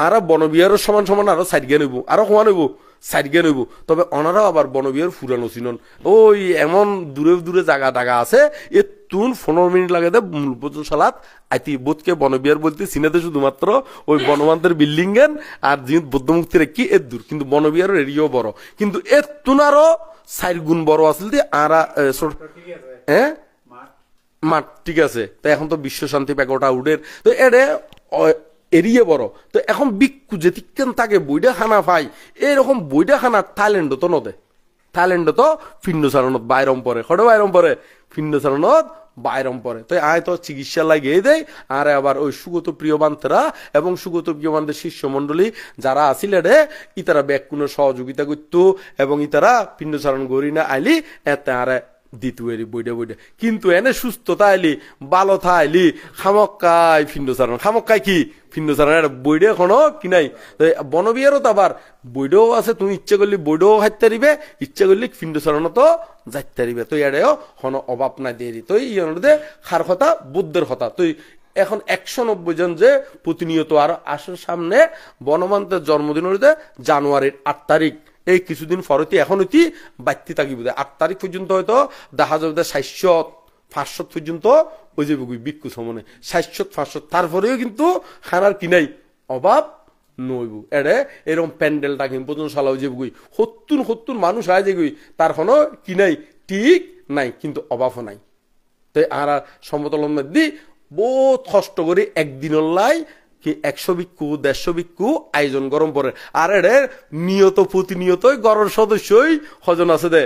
আরা বনবিহারের সমান আরো সাইড গে নইব আরো কমা নইব সাইড গে নইব তবে অনারা আবার বনবিহার ফুরানো ছিলেন ওই এমন দূরে জায়গা আছে এ তুন 15 মিনিট লাগে দে মূল পর্যন্ত সালাত আইতি বোধকে বনবিহার বলতে সিনেতে শুধুমাত্র ওই বনমান্তের বিল্ডিং এন আর জিন বৌদ্ধমুক্তি রেখি এর দূর কিন্তু বনবিহারের এরিয়াও বড় কিন্তু এর তুনারও 4 গুণ বড় আসল দিয়ে আরা হ্যাঁ মাঠ ঠিক আছে তো এখন তো বিশ্ব শান্তি প্যাকোটা উডের তো এডে এরিয়ে বড় তো এখন বিক্ষু যেতিকেন থাকে বইটা খানা পাই এরকম বইটা খানা থাইল্যান্ড তো নদে থাইল্যান্ড তো ফিন্ড সারণত বাইরম পরে খড়ে বাইরম পরে ফিন্ড সারণত বাইরম পরে তো আয় তো চিকিৎসা লাগিয়ে দেয় আর আবার ওই সুগত প্রিয়বান্তরা এবং সুগত প্রিয়বান্তের শিষ্যমন্ডলী যারা আছিল রে ইতারা ব্যাগ কোনো সহযোগিতা করত এবং ইতারা পিণ্ড সারণ গড়ি না আইলি এতে আরে দিতুয়েরি বইটা কিন্তু এনে সুস্থতা আইলি ভালো থাইলি খামক্কাই ফিন্ড সারণ খামক্কাই কি ফিন্ড সারণ বইডে এখনো কি নাই বনবিহারও তো আবার বইডেও আছে তুমি ইচ্ছে করলি বইডেও খাইতে দিবে ইচ্ছে করলি ফিন্ড সারণও তো যাইতে দিবে তো ইয়ারেও কোনো অভাব নাই দেরি তো ইয়ানোদে খার কথা বুদ্ধের কথা তুই এখন 190 জন যে প্রতিনিয়ত আর আসার সামনে বনমান্তের জন্মদিন হইতে জানুয়ারির 8 তারিখ এই কিছুদিন পরতি এখন হইতি বাড়তি থাকিব 8 তারিখ পর্যন্ত হয়তো দেখা যাবে 700 500 পর্যন্ত ওই যে ভিক্ষু সমনে 600 500 তারপরেও কিন্তু খানার কি নাই অভাব নইব এড়ে এরকম প্যান্ডেলটা কিন্তু পর্যন্ত সালাও যে বুই সত্তর মানুষ হয় যে গুই তার কোনো কি নাই ঠিক নাই কিন্তু অভাবও নাই। তো আর সমতলের মধ্যে বহুত কষ্ট করে একদিনের লাই কি 100 ভিক্ষু 150 ভিক্ষু আয়োজন গরম পরে আর এর নিয়ত প্রতিনিয়তই গড়ের সদস্যই হজন আছে দে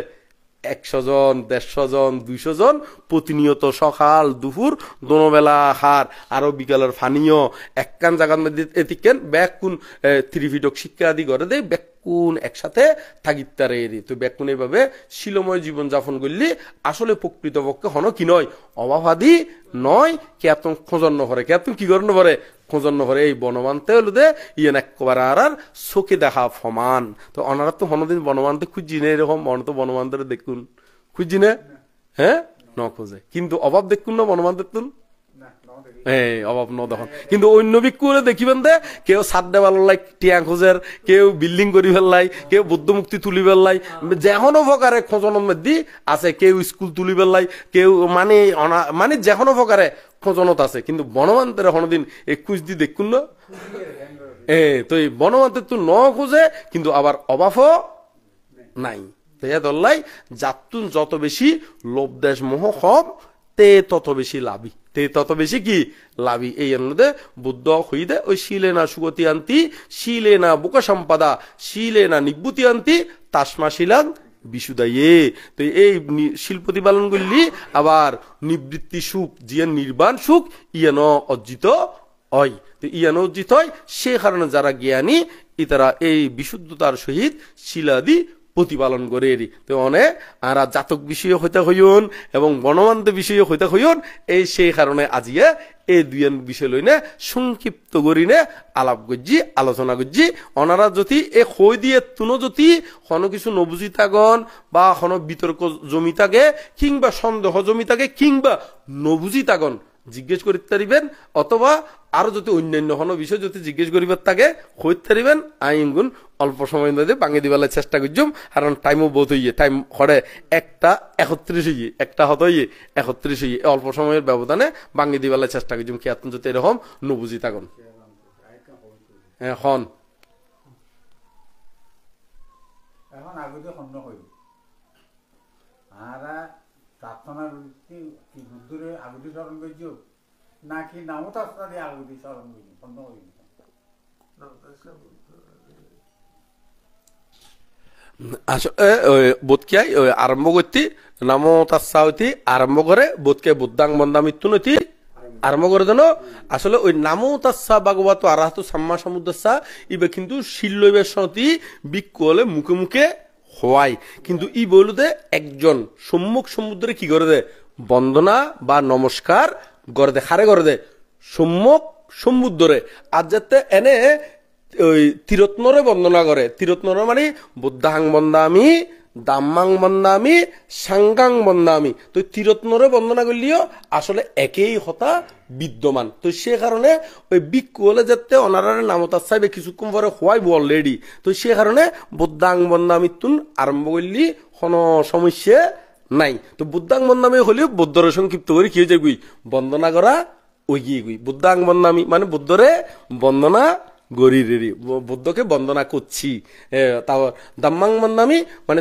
100 জন 150 জন 200 জন প্রতিনিয়ত সকাল দুপুর দোনোবেলা হার আরো বিকালের ফানিও একখান জায়গার মধ্যে এতিকেন ব্যাকুন ত্রিভিডক শিক্ষা আদি করে দেয় ব্যাকুন একসাথে থাকিতারে তো ব্যাকুন এইভাবে শিলময় জীবন যাপন করলি আসলে প্রকৃতপক্ষে হন কি নয় অভাবাদী নয় কেতন খোঁজন নভরে কেতন কি করেন নভরে খোঁজন নভরে এই বনমানতে হলো দে ইয়ে একবারে আর চোখে দেখা ফমান তো অনারা তো হনদিন বনমানতে খুঁজি না এরকম মন তো বনমানতে দেখুন খুঁজি না হ্যাঁ ন খোঁজে কিন্তু অভাব দেখুন না বনমানতে তুন হ্যাঁ অভাব ন দেখুন কিন্তু অন্য ভিক্ষুরে দেখিবেন দে কেউ ছাদ দেওয়ার লাই টিয়া খোঁজের কেউ বিল্ডিং করি ফেললাই কেউ বুদ্ধ মুক্তি তুলি ফেললাই যেখনো প্রকারে খোঁজনের মধ্যে আছে কেউ স্কুল তুলি ফেললাই কেউ মানে যেখনো প্রকারে খোঁজনত আছে কিন্তু বনমান্তের হনদিন 21 দি দেখুন না তো এই বনমান্তের তো ন খোঁজে কিন্তু আবার অভাবও নাই দল্লাই যাতুন যত বেশি লোভ দেশ মোহ কম তে তত বেশি লাভী তে তত বেশি কি লাভী এই অনুদে বুদ্ধ হইদে ওই শিলে না সুগতি আন্তি শিলে না বুকা সম্পাদা শিলে না নিবৃত্তি আন্তি তাসমা শিলাং বিশুদাইয়ে তো এই শিল প্রতিপালন করলি আবার নিবৃত্তি সুখ জিয়া নির্বাণ সুখ ইয়ান অর্জিত হয় তো ইয়ান অর্জিত হয় সে কারণে যারা জ্ঞানী ইতারা এই বিশুদ্ধতার সহিত শিলাদি প্রতিপালন করে এরি তো অনেক আর জাতক বিষয় হইতে হইন এবং বনমান্ত বিষয় হইতে হইন এই সেই কারণে আজিয়ে এই দুই বিষয় লইনে সংক্ষিপ্ত করিনে আলাপ করছি আলোচনা করছি ওনারা যদি এ হই দিয়ে তুনো যদি কোনো কিছু নবুঝি থাকন বা কোনো বিতর্ক জমি থাকে কিংবা সন্দেহ জমি থাকে কিংবা নবুঝি থাকন জিজ্ঞেস করিতে পারিবেন অথবা আরো যদি অন্যান্য কোনো বিষয় যদি জিজ্ঞেস করিবার থাকে হইতে পারিবেন আইন গুণ অল্প সময় মধ্যে ভাঙে দিবার চেষ্টা করছুম কারণ টাইমও বহুত হইয়ে টাইম হরে 1:31 হইয়ে 1 হত হইয়ে 31 হইয়ে অল্প সময়ের ব্যবধানে ভাঙে দিবার চেষ্টা করছুম কি আপনি যদি এরকম নবুঝি থাকুন হ্যাঁ হন এখন আগুতে খন্ড করি আর প্রার্থনার কি বুদ্ধরে আগুতি স্মরণ করছ নাকি নামত আস্তা দিয়ে আগুতি স্মরণ করি খন্ড করি আসলে বোধকিয়াই আরম্ভ করতে নামো তাচ্ছা হইতে আরম্ভ করে বোধকে বুদ্ধাং বন্দা মৃত্যু নতি আরম্ভ করে দেন আসলে ওই নামো তাচ্ছা ভাগবত আরাহত সাম্মা সমুদ্রসা ইবে কিন্তু শিল্লবের সতি বিক্ষু হলে মুখে মুখে হওয়াই কিন্তু ই বলতে একজন সম্মুখ সমুদ্রে কি করে দে বন্দনা বা নমস্কার করে দে হারে করে দে সম্মুখ সমুদ্রে আর যাতে এনে ওই তিরত্নরে বন্দনা করে তিরত্নরে মানে বুদ্ধাং বন্দামি দাম্মাং বন্দামি সাঙ্গাং বন্দামি তো তিরত্নরে বন্দনা করলেও আসলে একই হতা বিদ্যমান তো সে কারণে ওই বিক্ষু হলে যাতে অনারারে নামতার চাইবে কিছুক্ষণ পরে হওয়াইব অলরেডি তো সে কারণে বুদ্ধাং বন্দামিতুন আরম্ভ করলি কোনো সমস্যা নাই তো বুদ্ধাং বন্দামি হলেও বুদ্ধরে সংক্ষিপ্ত করে কি হয়ে যায় গুই বন্দনা করা ওই গিয়ে গুই বুদ্ধাং বন্দামি মানে বুদ্ধরে বন্দনা গরি রেরি বুদ্ধকে বন্দনা করছি তারপর দাম্মাং বন্দামি মানে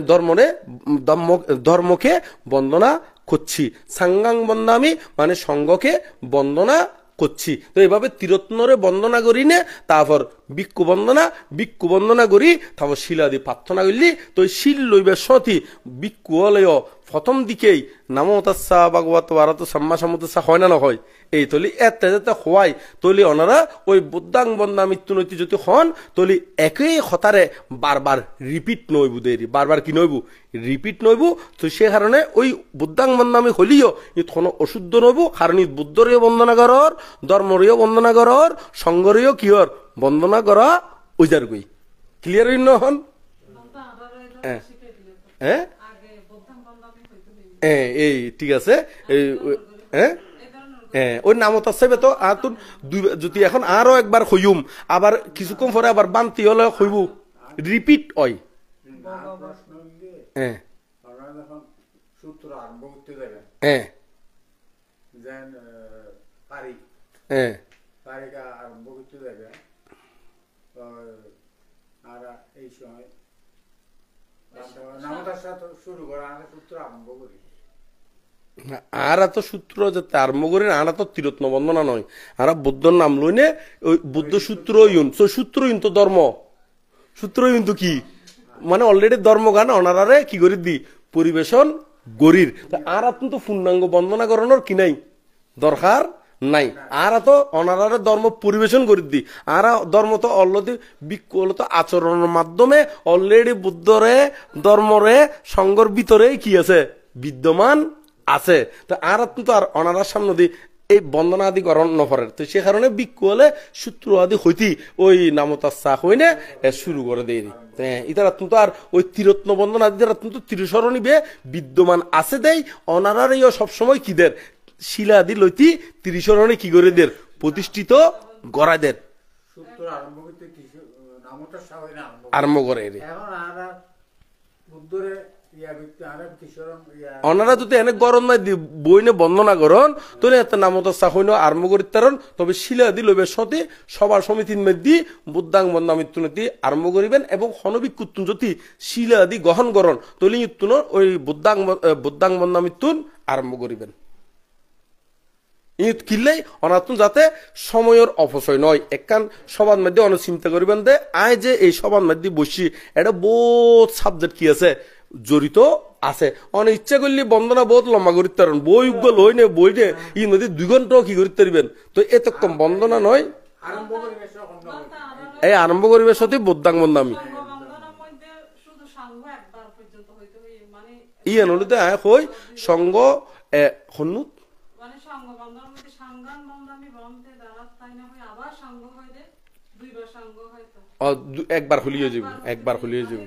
ধর্মকে বন্দনা করছি সাঙ্গাং বন্দামি মানে সঙ্গকে বন্দনা করছি তো এইভাবে তিরত্নরে বন্দনা করি নে তারপর ভিক্ষু বন্দনা করি তারপর শিলাদি প্রার্থনা করলি তো শিল লইবে সতী ভিক্ষু হলেও প্রথম দিকেই নামো তাচ্ছা ভাগবত আরাহত সাম্মা সমুদ্রসা হয় না নহয় এই তলি এতে যাতে হওয়াই তলি ওনারা ওই বুদ্ধাং বন্দা মৃত্যু নৈতি যদি হন তলি একই হতারে বারবার রিপিট নইবু দেরি বারবার কি নইবু রিপিট নইবু তো সে কারণে ওই বুদ্ধাং বন্দামি হলিও ই কোনো অশুদ্ধ নইবু কারণ ই বুদ্ধরীয় বন্দনা করর ধর্মরীয় বন্দনা করর সংঘরীয় কিহর বন্দনা করা ওইজার গই ক্লিয়ার হন হ্যাঁ হ্যাঁ এই ঠিক আছে হ্যাঁ ওই নামত আছে তো আর তোর যদি এখন আরো একবার হইম আবার কিছুক্ষণ পরে আবার বান্তি হলে হইব রিপিট হয় যেন পারি হ্যাঁ পারিকা আরম্ভ করতে যাবে আর এই সময় নামতার সাথে শুরু করা আমরা সূত্র আরম্ভ করি আর তো সূত্র যাতে আরম্ভ করি আরা তো তীরত্ন বন্দনা নয় আরা বুদ্ধর নাম লইনে ওই বুদ্ধ সূত্র ইউন তো সূত্র ইউন তো ধর্ম সূত্র ইউন তো কি মানে অলরেডি ধর্মগান অনারারে কি করি দি পরিবেশন গরির আর আপনি তো পূর্ণাঙ্গ বন্দনা করানোর কি নাই দরকার নাই আর তো অনারারে ধর্ম পরিবেশন করে দি আর ধর্ম তো অলরেডি বিকলত আচরণের মাধ্যমে অলরেডি বুদ্ধরে ধর্মরে সঙ্গর ভিতরে কি আছে বিদ্যমান আছে তো আর আপনি তো আর অনারার সামনে দি এই বন্দনা আদি করণ নফরে তো সে কারণে বিক্ষু হলে সূত্র আদি হইতি ওই নামতার চা হইনে শুরু করে দেয় ইতার তো আর ওই তীরত্ন বন্দনা আদি তো তীরস্মরণী বিদ্যমান আছে দেয় অনারার এই সবসময় কিদের শিলা আদি লইতি তীরস্মরণে কি করে দের প্রতিষ্ঠিত গড়াদের সূত্র আরম্ভ করতে নামতার চা হইনে আরম্ভ করে এখন আর বুদ্ধরে অনারা যদি এনে গরম নাই বইনে বন্দনা করন তাহলে এত নামতা চাহইন আরম্ভ করিতে তবে শিলা দি লইবে সতী সবার সমিতির মধ্যে বুদ্ধাং বন্দামিত্তুনতি আরম্ভ করিবেন এবং হনবিক্ষুত্তুন যদি শিলা আদি গ্রহণ করন তাহলে ইত্তুন ওই বুদ্ধাং বন্দামিত্তুন আরম্ভ করিবেন ইট কিনলেই অনাতুন যাতে সময়ের অপচয় নয় একখান সবার মধ্যে অনেক চিন্তা করিবেন দে আয় যে এই সবার মধ্যে বসি এটা বহুত সাবজেক্ট কি আছে জড়িত আছে অনেক ইচ্ছা করলে বন্দনা বহুত লম্বা করিতে পারেন বই উগ্গল হই নে বই নে ই নদী 2 ঘন্টাও কি করিতে পারবেন তো এতক্ষণ বন্দনা নয় এই আরম্ভ করিবে সতী বুদ্ধাং বন্দামি ই এনলিতে আয় কই সঙ্গ হনুত একবার খুলিয়ে যাব একবার খুলিয়ে যাব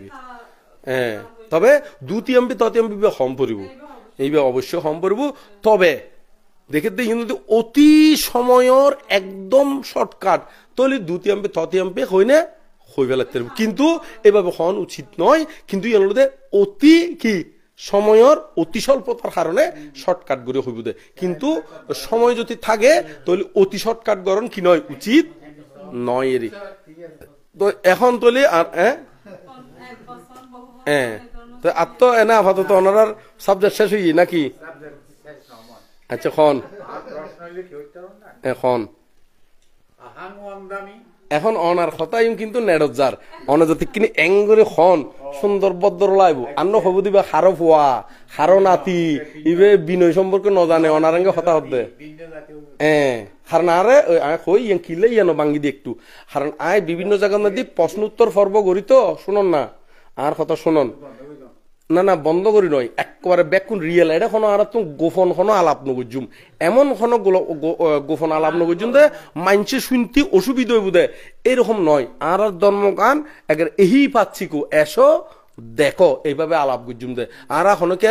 হ্যাঁ তবে দ্বিতীয়ম্বি তৃতীয়ম্বি হম পড়িব এইবে অবশ্য হম পড়িব তবে দেখে কিন্তু অতি সময়ের একদম শর্টকাট তলি দ্বিতীয়ম্বি তৃতীয়ম্বি হইনে হই ফেলাতে কিন্তু এভাবে হন উচিত নয় কিন্তু এর অতি কি সময়ের অতি স্বল্পতার কারণে শর্টকাট করে হইব দে কিন্তু সময় যদি থাকে তাহলে অতি শর্টকাট গরণ কি নয় উচিত নয় এরই তো এখন তলি আর তো আর তো এনে আপাতত ওনার সাবজেক্ট শেষ হই নাকি আচ্ছা খন এখন এখন অনার কথাই কিন্তু নেড়ত যার অনজাতি কিনি এঙ্গরে খন সুন্দর বদ্র লাইব আন্ন হব দিবা হারো ফুয়া হারো নাতি ইবে বিনয় সম্পর্কে নজানে অনারাঙ্গে হতা হতে কারণ আরে কই ইয়ান কিলে ইয়ানো বাঙ্গি দি একটু কারণ আয় বিভিন্ন জায়গার মধ্যে প্রশ্ন উত্তর পর্ব করি তো শুনুন না আর কথা শুনুন না না বন্ধ করি নয় একবারে বেকুন রিয়েল এটা কোনো আর তুমি গোপন কোনো আলাপ নগুজুম এমন কোনো গোপন আলাপ নগুজুম দে মাইনসে শুনতে অসুবিধা হইব দে এরকম নয় আর ধর্মগান একের এহি পাচ্ছি কো এসো দেখো এইভাবে আলাপ গুজুম দে আর এখনো কে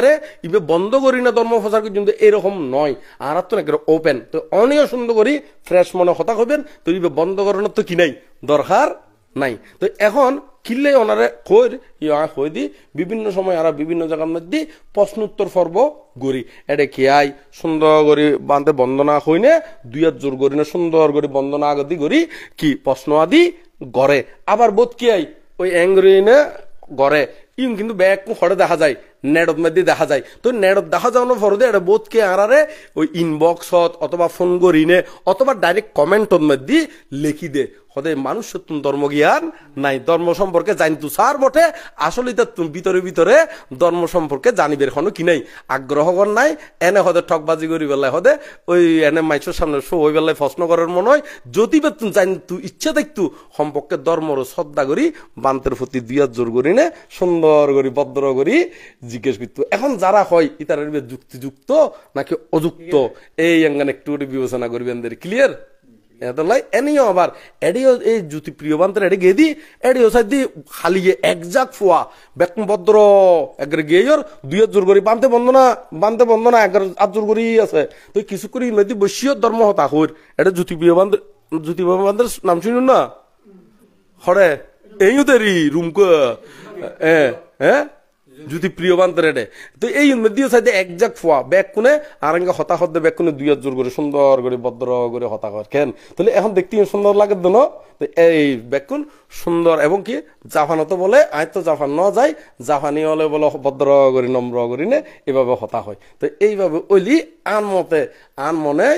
ইবে বন্ধ করি না ধর্ম প্রচার গুজুম দে এরকম নয় আর তো না ওপেন তো অনেক সুন্দর করি ফ্রেশ মনে কথা হবেন তো ইবে বন্ধ করানোর তো কি নাই দরকার নাই তো এখন কিনলে ওনারে কই দি বিভিন্ন সময় আর বিভিন্ন জায়গার মধ্যে প্রশ্ন উত্তর পর্ব গড়ি এটা কি আই সুন্দর করে বান্ধে বন্দনা হইনে 2 হাত জোর করি না সুন্দর করে বন্দনা আগদি করি কি প্রশ্ন আদি গড়ে আবার বোধ কি আই ওই অ্যাঙ্গ্রিনে গড়ে ইম কিন্তু ব্যাগ হরে দেখা যায় নেটত মধ্যে দেখা যায় তো নেটত দেখা যাওয়ানোর পরে এটা বোধ কে আরারে ওই ইনবক্সত অথবা ফোন করিনে অথবা ডাইরেক্ট কমেন্টর মধ্যে লিখি দে হদে মানুষ সত্যি ধর্ম জ্ঞান নাই ধর্ম সম্পর্কে জানিতু সার বটে আসলে ভিতরে ভিতরে ধর্ম সম্পর্কে জানিবের কোনো কি নাই আগ্রহ কর নাই এনে হদে ঠকবাজি করি বেলায় হদে ওই এনে মাইসের সামনে শো ওই বেলায় প্রশ্ন করার মনে হয় যদি বেতন জানিতু ইচ্ছা দেখতু সম্পর্কে ধর্মর শ্রদ্ধা করি বান্তের প্রতি 2 হাত জোর করি নে সুন্দর করি ভদ্র করি জিজ্ঞেস করতো এখন যারা হয় ইতার যুক্তিযুক্ত নাকি অযুক্ত এই অঙ্গান একটু বিবেচনা করবেন ক্লিয়ার এনেও আবার এডিও এই জ্যোতি প্রিয় বান্তের এডে গেদি এডিও সাইদি খালি একজাক ফুয়া বেকম ভদ্র একরে গেয়র 2 হাত জোর করি বানতে বন্ধনা 11 হাত জোর করি আছে তো কিছু করি নদী বসিও ধর্ম হতা হইর এটা জ্যোতি প্রিয় বান্তের নাম শুনুন না হরে এইও তেরি রুমক হ্যাঁ যদি প্রিয় বান্তের এডে তো এই মধ্যে সাইডে একজাক ফোয়া ব্যাগ কোনে আর এঙ্গে হতা হদ্দে ব্যাগ কোনে দুই জোর করে সুন্দর করে ভদ্র করে হতা কর কেন তাহলে এখন দেখতে সুন্দর লাগে তো না তো এই ব্যাগ কোন সুন্দর এবং কি জাপানো তো বলে আয় তো জাপান ন যায় জাপানি হলে বলে ভদ্র করে নম্র করি নে এভাবে হতা হয় তো এইভাবে ওইলি আন মতে আন মনে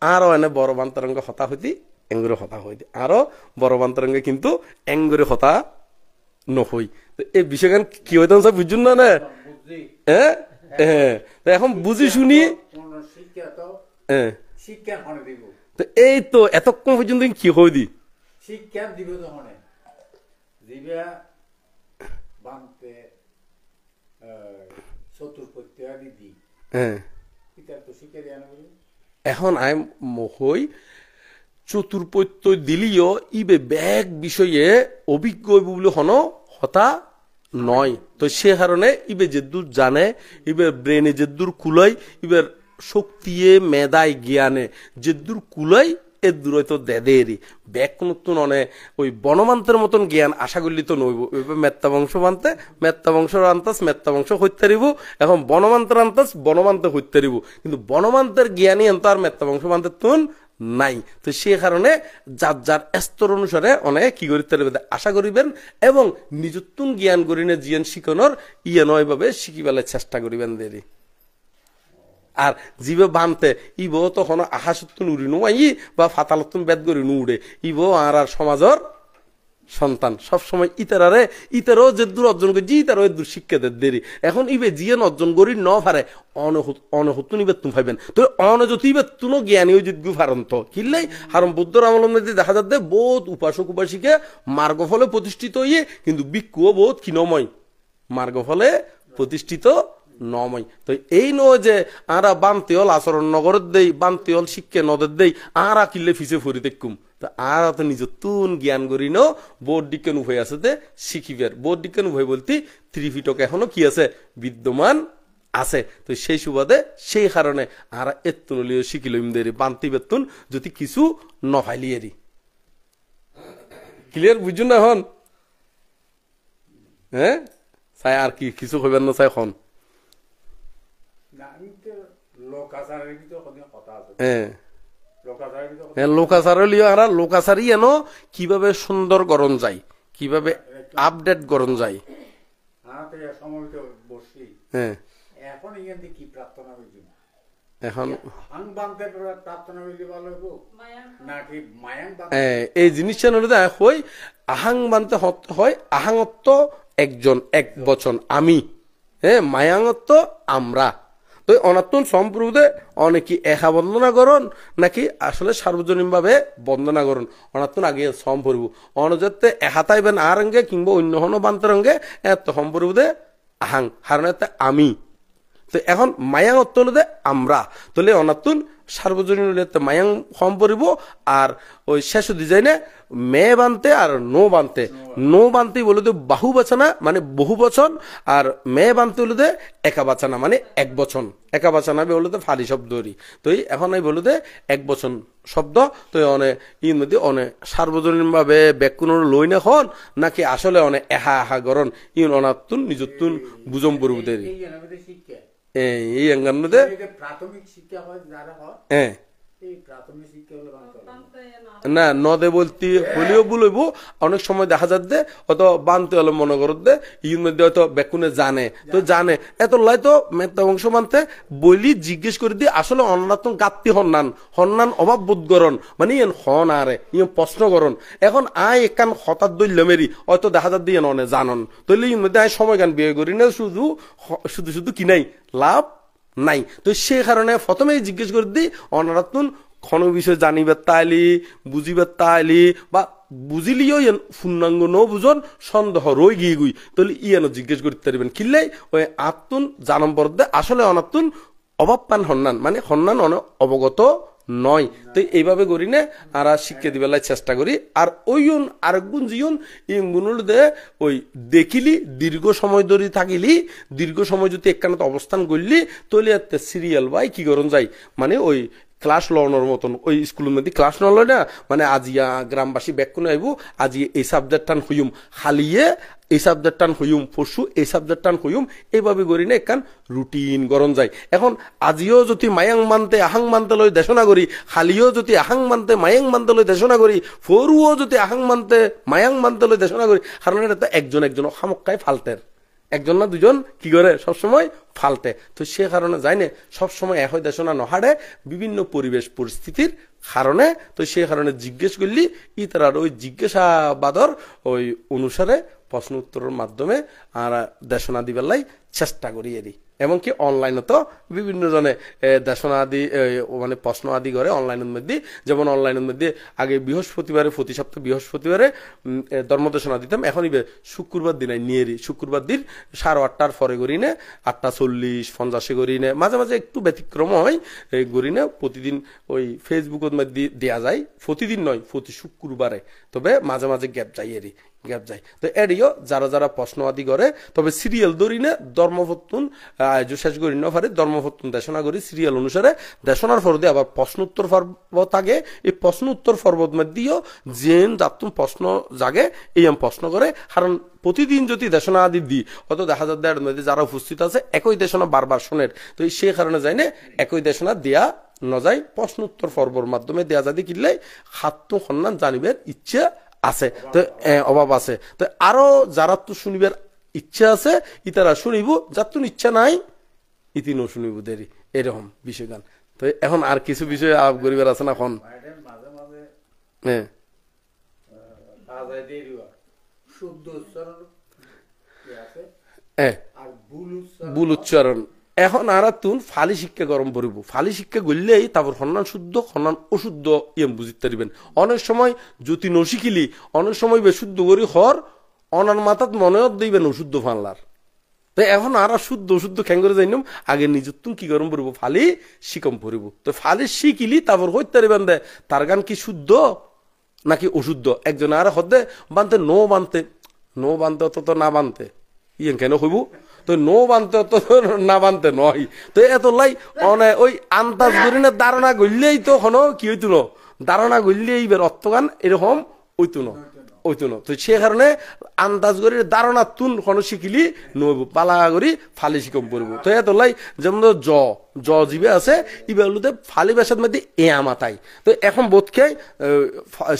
আরো এনে বড় বান্তরঙ্গ হতা হইতি এঙ্গুরে হতা হইতি আরো বড় বান্তরঙ্গে কিন্তু এঙ্গুরে হতা নহই তো এই বিষয়গান কি হইতাম সব বুঝুন না না বুঝলি হ্যাঁ হ্যাঁ তো এখন বুঝি শুনি কোন শিক্ষা তো হ্যাঁ শিক্ষা হনে দিব তো এই তো এতক্ষণ পর্যন্ত কি হই দি শিক্ষা দিব তো হনে দিবা বানতে চতুর্পত্যাদি দি হ্যাঁ এটা তো শিক্ষা দেয়া না বলি এখন আই হই চতুর্পত্য দিলিও ইবে ব্যাগ বিষয়ে অভিজ্ঞ বলে হন হতা নয় তো সে কারণে ইবে যেদূর জানে ইবে ব্রেনে যেদূর কুলাই ইবের শক্তিয়ে মেধায় জ্ঞানে যেদূর কুলাই এর দূর হয়তো দেদেরই ব্যাগ নতুন অনে ওই বনমান্তের মতন জ্ঞান আশা করলি তো নইব মেত্তা বংশ মানতে মেত্তা বংশ আনতাস মেত্তা বংশ হইতে পারিব এখন বনমান্তের আনতাস বনমান্তে হইতে পারিব কিন্তু বনমান্তের জ্ঞানই এত আর মেত্তা বংশ মানতে তুন নাই তো সে কারণে যার যার স্তর অনুসারে অনেক কি করিতে আশা করিবেন এবং নিজত্তুন জ্ঞান করিনে জিয়ান শিখনোর ইয়ে নয় ভাবে শিখিবেলার চেষ্টা করিবেন দেরি আর জীবে বানতে ইব তখন আহাসত্তুন উড়ি নুয়াই বা ফাতালত্তুন বেদ করি নুড়ে ইব আর সমাজর সন্তান সবসময় ইতারও যে দূর অর্জন করে ইতারও দূর শিক্ষা দেরি এখন ইবে জিয়ান অর্জন করি ন পারে অনহুতুন ইবে তুমি পাইবেন তো অনযত ইবে তুনো জ্ঞানী যোগ্য ফারন্ত কিনলেই হারম বুদ্ধর আমলের মধ্যে দেখা যাচ্ছে বহুত উপাসক উপাসিকে মার্গ ফলে প্রতিষ্ঠিত হইয়ে কিন্তু বিক্ষুও বহুত কিনময় মার্গ ফলে প্রতিষ্ঠিত নময় তো এই নয় যে আরা বান্তিয়ল আচরণ নগরের দেই বান্তিয়ল শিক্ষা নদের দেই আরা কিনলে ফিসে ফুরি দেখুম তো আর তো নিজের তুন জ্ঞান করি ন বোধ বিজ্ঞান উভয় আছে যে শিখিবের বোধ বিজ্ঞান উভয় বলতে ত্রিপিটক এখনো কি আছে বিদ্যমান আছে তো সেই সুবাদে সেই কারণে আর এত্তুনলিও শিখিলইম দেরি বান্তি বেতুন যদি কিছু নফাইলিয়েরি ক্লিয়ার বুঝুন না হন হ্যাঁ চাই আর কি কিছু হইবেন না চাই হন লোকাচারি এন কিভাবে সুন্দর গরম যায় কিভাবে আপডেট গরম যায় এখন এই জিনিসটা হই আহাং বানতে হয় আহাঙত্ব একজন এক বচন আমি হ্যাঁ মায়াঙত্ব আমরা তো অনাত্মন সম্প্রভুদে অনেকে একা বন্দনা করন নাকি আসলে সার্বজনীন ভাবে বন্দনা করন অনাত্মন আগে সম্পর্ব অনজাতে একাতাইবেন আর অঙ্গে কিংবা অন্য হন বান্তর অঙ্গে এত সম্পর্বদে আহাং হারণাতে আমি তো এখন মায়াং অর্থ হলে আমরা তাহলে অনাত্মন সার্বজনীন মায়াং সম্পর্ব আর ওই শেষ ডিজাইনে মে বানতে আর নো বানতে বলে তো বাহু বাচানা মানে বহু বচন আর মে বানতে বলে একা বাচানা মানে এক বচন একা বাচানা বলে তো ফালি শব্দরি তো এখন এই বলে এক বচন শব্দ তো অনে ইন মধ্যে অনেক সার্বজনীন ভাবে ব্যাকুণ লই না হন নাকি আসলে অনেক এহা এহা গরণ ইন অনাত্তুন নিজত্তুন বুজম পূর্বদের এই অঙ্গান্নতে প্রাথমিক শিক্ষা হয় যারা হয় হ্যাঁ এই প্রাথমিক শিক্ষা না নদে বলতে হলেও বলবো অনেক সময় দেখা যাচ্ছে হয়তো বানতে হলে মনে করতে ইউর মধ্যে হয়তো বেকুনে জানে তো জানে এত লাই তো মেত্তা বংশ মানতে বলি জিজ্ঞেস করে দিয়ে আসলে অন্যতম গাত্তি হন্নান অভাব বোধ করন মানে ইয়েন হন আরে ইয়ে প্রশ্ন করন এখন আয় একান হঠাৎ দৈল্য মেরি হয়তো দেখা যাচ্ছে ইয়ে অনে জানন তৈলে ইউর মধ্যে আয় সময় গান বিয়ে করি না শুধু শুধু কি নাই লাভ নাই তো সে কারণে প্রথমেই জিজ্ঞেস করে দিই অনারাত্মন কোন বিষয় জানিবার তাইলি বুঝিবার তাইলি বা বুঝিলিও পূর্ণাঙ্গ ন বুঝন সন্দেহ রই গিয়ে গুই তাহলে ইয়ান জিজ্ঞেস করতে পারবেন কিনলেই ওই আত্মন জানম পরদে আসলে অনাত্মন অভাব পান হন্নান মানে হন্নান অবগত নয় তো এইভাবে করি না আর শিক্ষা দিবেলায় চেষ্টা করি আর ওই আরেকগুণ জিউন ইগুণ দে ওই দেখিলি দীর্ঘ সময় ধরে থাকিলি দীর্ঘ সময় যদি একখানে অবস্থান করলি তাহলে সিরিয়াল বাই কি করন যাই মানে ওই ক্লাস লওয়ানোর মতন ওই স্কুলের মধ্যে ক্লাস নলয় না মানে আজিয়া গ্রামবাসী ব্যাকুনে আইব আজি এই সাবজেক্ট টান হইম হালিয়ে এই সাবজেক্ট টান হইম পরশু এই সাবজেক্ট টান হইম এইভাবে করি না একখান রুটিন গরম যায় এখন আজিও যদি মায়াং মানতে আহাং মানতে লই দেশনা করি হালিও যদি আহাং মানতে মায়াং মানতে লই দেশনা করি ফরুও যদি আহাং মানতে মায়াং মানতে লই দেশনা করি কারণ এটা তো একজন খামক্কায় ফালতের একজন না দুজন কি করে সবসময় ফালতে তো সে কারণে যায় না সবসময় একই দেশনা নহাড়ে বিভিন্ন পরিবেশ পরিস্থিতির কারণে তো সে কারণে জিজ্ঞেস করলি তার ওই জিজ্ঞাসাবাদর ওই অনুসারে প্রশ্ন উত্তরের মাধ্যমে আর দেশনা দিবেলাই চেষ্টা করি এরই এমনকি অনলাইনে তো বিভিন্ন জনে দেশনা আদি মানে প্রশ্ন আদি করে অনলাইনের মধ্যে যেমন অনলাইনের মধ্যে আগে বৃহস্পতিবারে প্রতি সপ্তাহে বৃহস্পতিবারে ধর্মদেশনা দিতাম এখন শুক্রবার দিন নিয়ে শুক্রবার দিন 8:30টার পরে করি নে 8:40-50 করি নে মাঝে মাঝে একটু ব্যতিক্রম হয় এই করি নে প্রতিদিন ওই ফেসবুকের মধ্যে দেওয়া যায় প্রতিদিন নয় প্রতি শুক্রবারে তবে মাঝে মাঝে গ্যাপ যায় এরই গ্যাপ যায় তো এডিও যারা যারা প্রশ্ন আদি করে তবে সিরিয়াল ধরি না ধর্মপত্তন শেষ করি না পারে ধর্মপত্তন দেশনা করি সিরিয়াল অনুসারে দেশনার পর দিয়ে আবার প্রশ্ন উত্তর পর্ব থাকে এই প্রশ্ন উত্তর পর্বত মধ্যেও জেন যাতুন প্রশ্ন জাগে এই প্রশ্ন করে কারণ প্রতিদিন যদি দেশনা আদি দিই অত দেখা যায় মধ্যে যারা উপস্থিত আছে একই দেশনা বারবার শোনের তো সেই কারণে যায় না একই দেশনা দেয়া নজায় প্রশ্ন উত্তর পর্বর মাধ্যমে দেয়া যাদি কিনলে খাদ্য সন্ধান জানিবের ইচ্ছা আছে তো অভাব আছে তো আরো যারা তো শুনিবার ইচ্ছা আছে ইতারা শুনিব যার তো ইচ্ছা নাই ইতিনও শুনিব দেরি এরকম বিষয় গান তো এখন আর কিছু বিষয় আলাপ করিবার আছে না এখন ভুল উচ্চারণ এখন আর তুন ফালি শিক্ষা গরম পড়ব ফালি শিক্ষা করলেই তারপর সন্ধান শুদ্ধ সন্ধান অশুদ্ধ ইয়ে বুঝতে পারিবেন অনেক সময় যদি নশিকিলি অনেক সময় বেশুদ্ধ করি হর অনার মাথাত মনেও দিবেন অশুদ্ধ ফানলার তো এখন আর শুদ্ধ অশুদ্ধ খ্যাং করে যাইনম আগে নিজের তুন কি গরম পড়ব ফালি শিকম পড়ব তো ফালি শিখিলি তারপর হইতে পারিবেন দে তার গান কি শুদ্ধ নাকি অশুদ্ধ একজন আর হদে বানতে নো বানতে অত না বানতে ইয়ে কেন হইব তো নো বানতে তো না বানতে নয় তো এত লাই অনে ওই আন্দাজ করি না ধারণা গড়লেই তো হনো কি হইতো না ধারণা গড়লেই এবার অর্থগান এরকম হইতো না তো সে কারণে আন্দাজ করি ধারণা তুন কোনো শিখিলি নইব পালা করি ফালি শিকম পড়ব তো এত লাই যেমন জ জিবে আছে ইবালুতে ফালি বাসার মধ্যে এয়া মাথায় তো এখন বোধকে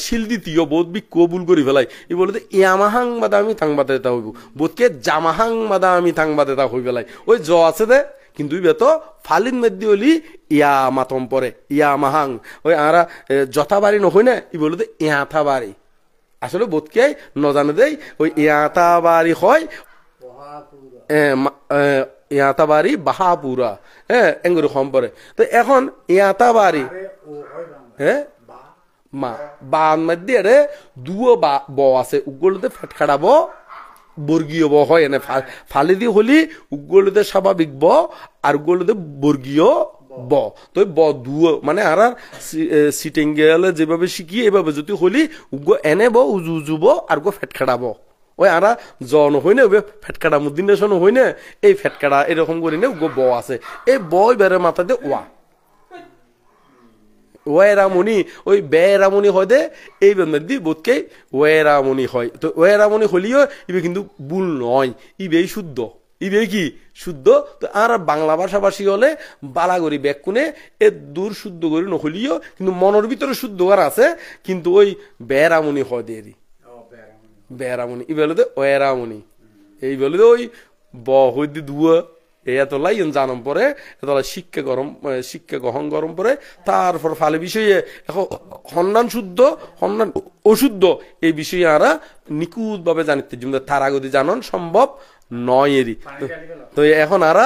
শিল দ্বিতীয় বোধ বি কবুল করি ফেলাই ই বলতে ইয়ামাহাং বাদা আমি থাংবাদে তা হইব বোধকে জামাহাং বাদা আমি থাংবাদে তা হই ফেলাই ওই জ আছে দে কিন্তু তো ফালিন মধ্যে হলি ইয়া মাতম পরে ইয়া মাহাং ওই আরা যথাবাড়ি নহই না ই বলতে ইয়াথা বাড়ি আসলে বোধকে নজানে দেই ওই ইয়াথা বাড়ি হয় ইয়াতা বাড়ি বাহাপুরা এঙ্গুরি কম পরে তো এখন ইয়াতা বাড়ি মা বান মধ্যে রে দুও ব আছে উগুলোতে ফেট খাড়াব বর্গীয় ব হয় এনে ফালি দি হলি উগুলোতে স্বাভাবিক ব আর উগুলোতে বর্গীয় ব তো ব দুও মানে আর সিটিং গেলে যেভাবে শিখি এভাবে যদি হলি উগ এনে ব উজু উজুব আর গো ফেট খাড়াব ওই আরা জন হই না ফেটকাটা মুদিন হই না এই ফেটকাটা এরকম করি না গো ব আছে এই বই বেড়ে মাথাতে ওয়েরামণি ওই বেরামণি হয় দে এই মধ্যে বোধকে ওয়েরামণি হয় তো ওয়েরামণি হলিও ইবে কিন্তু ভুল নয় ইবেই শুদ্ধ ইবে কি শুদ্ধ তো আর বাংলা ভাষাভাষী হলে বালাগরি ব্যাকুনে এ দূর শুদ্ধ করি নহলিও কিন্তু মনের ভিতরে শুদ্ধ আর আছে কিন্তু ওই বেরামণি হয় দেরি বেরামণি ই বলে ওয়েরামণি এই বলে ওই ব হইদি দুয়া এত লাই জানম পরে এত শিক্ষা গ্রহণ গরম পরে তারপর ফালে বিষয়ে এখন সন্ধান শুদ্ধ সন্ধান অশুদ্ধ এই বিষয়ে আরা নিকুত ভাবে জানিতে তার আগদি জানন সম্ভব নয় এরই তো এখন আরা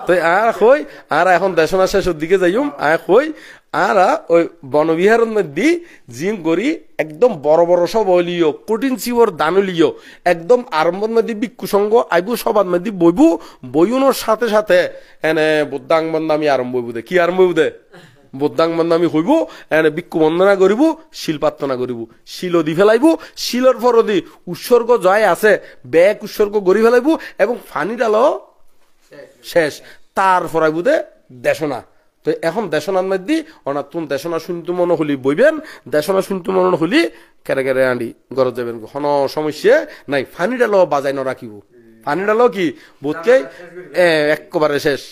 তো আর কই আর এখন দেশনা শেষের দিকে যাইম আর কই আর ওই বনবিহারের মধ্যে জিম করি একদম বড় বড় সব হলিও কঠিন চিবর দানলিও একদম আরম্ভর মধ্যে ভিক্ষু সঙ্গ আইবু সবার মধ্যে বইবু বইউনোর সাথে সাথে এনে বুদ্ধাং বন্দামি আরম্ভ হইব দে কি আরম্ভ হইব দে বুদ্ধাং বন্দামি হইব এনে ভিক্ষু বন্দনা করিব শিল প্রার্থনা করিব শিল দি ফেলাইব শিলর ফরদি উৎসর্গ জয় আছে ব্যাগ উৎসর্গ করি ফেলাইব এবং ফানি ডালো শেষ তারপর বুধে দেশনা। তো এখন দেশনার মধ্যে অনাতুন দেশনা শুনতে মনে হলি বইবেন, দেশনা শুনতে মনে হলি কেড়ে কেড়ে আনি গরজ যাবেন, কোনো সমস্যা নাই। ফানি ডালো বাজাই ন রাখিব, ফানি ডালো কি বোধকে একেবারে শেষ।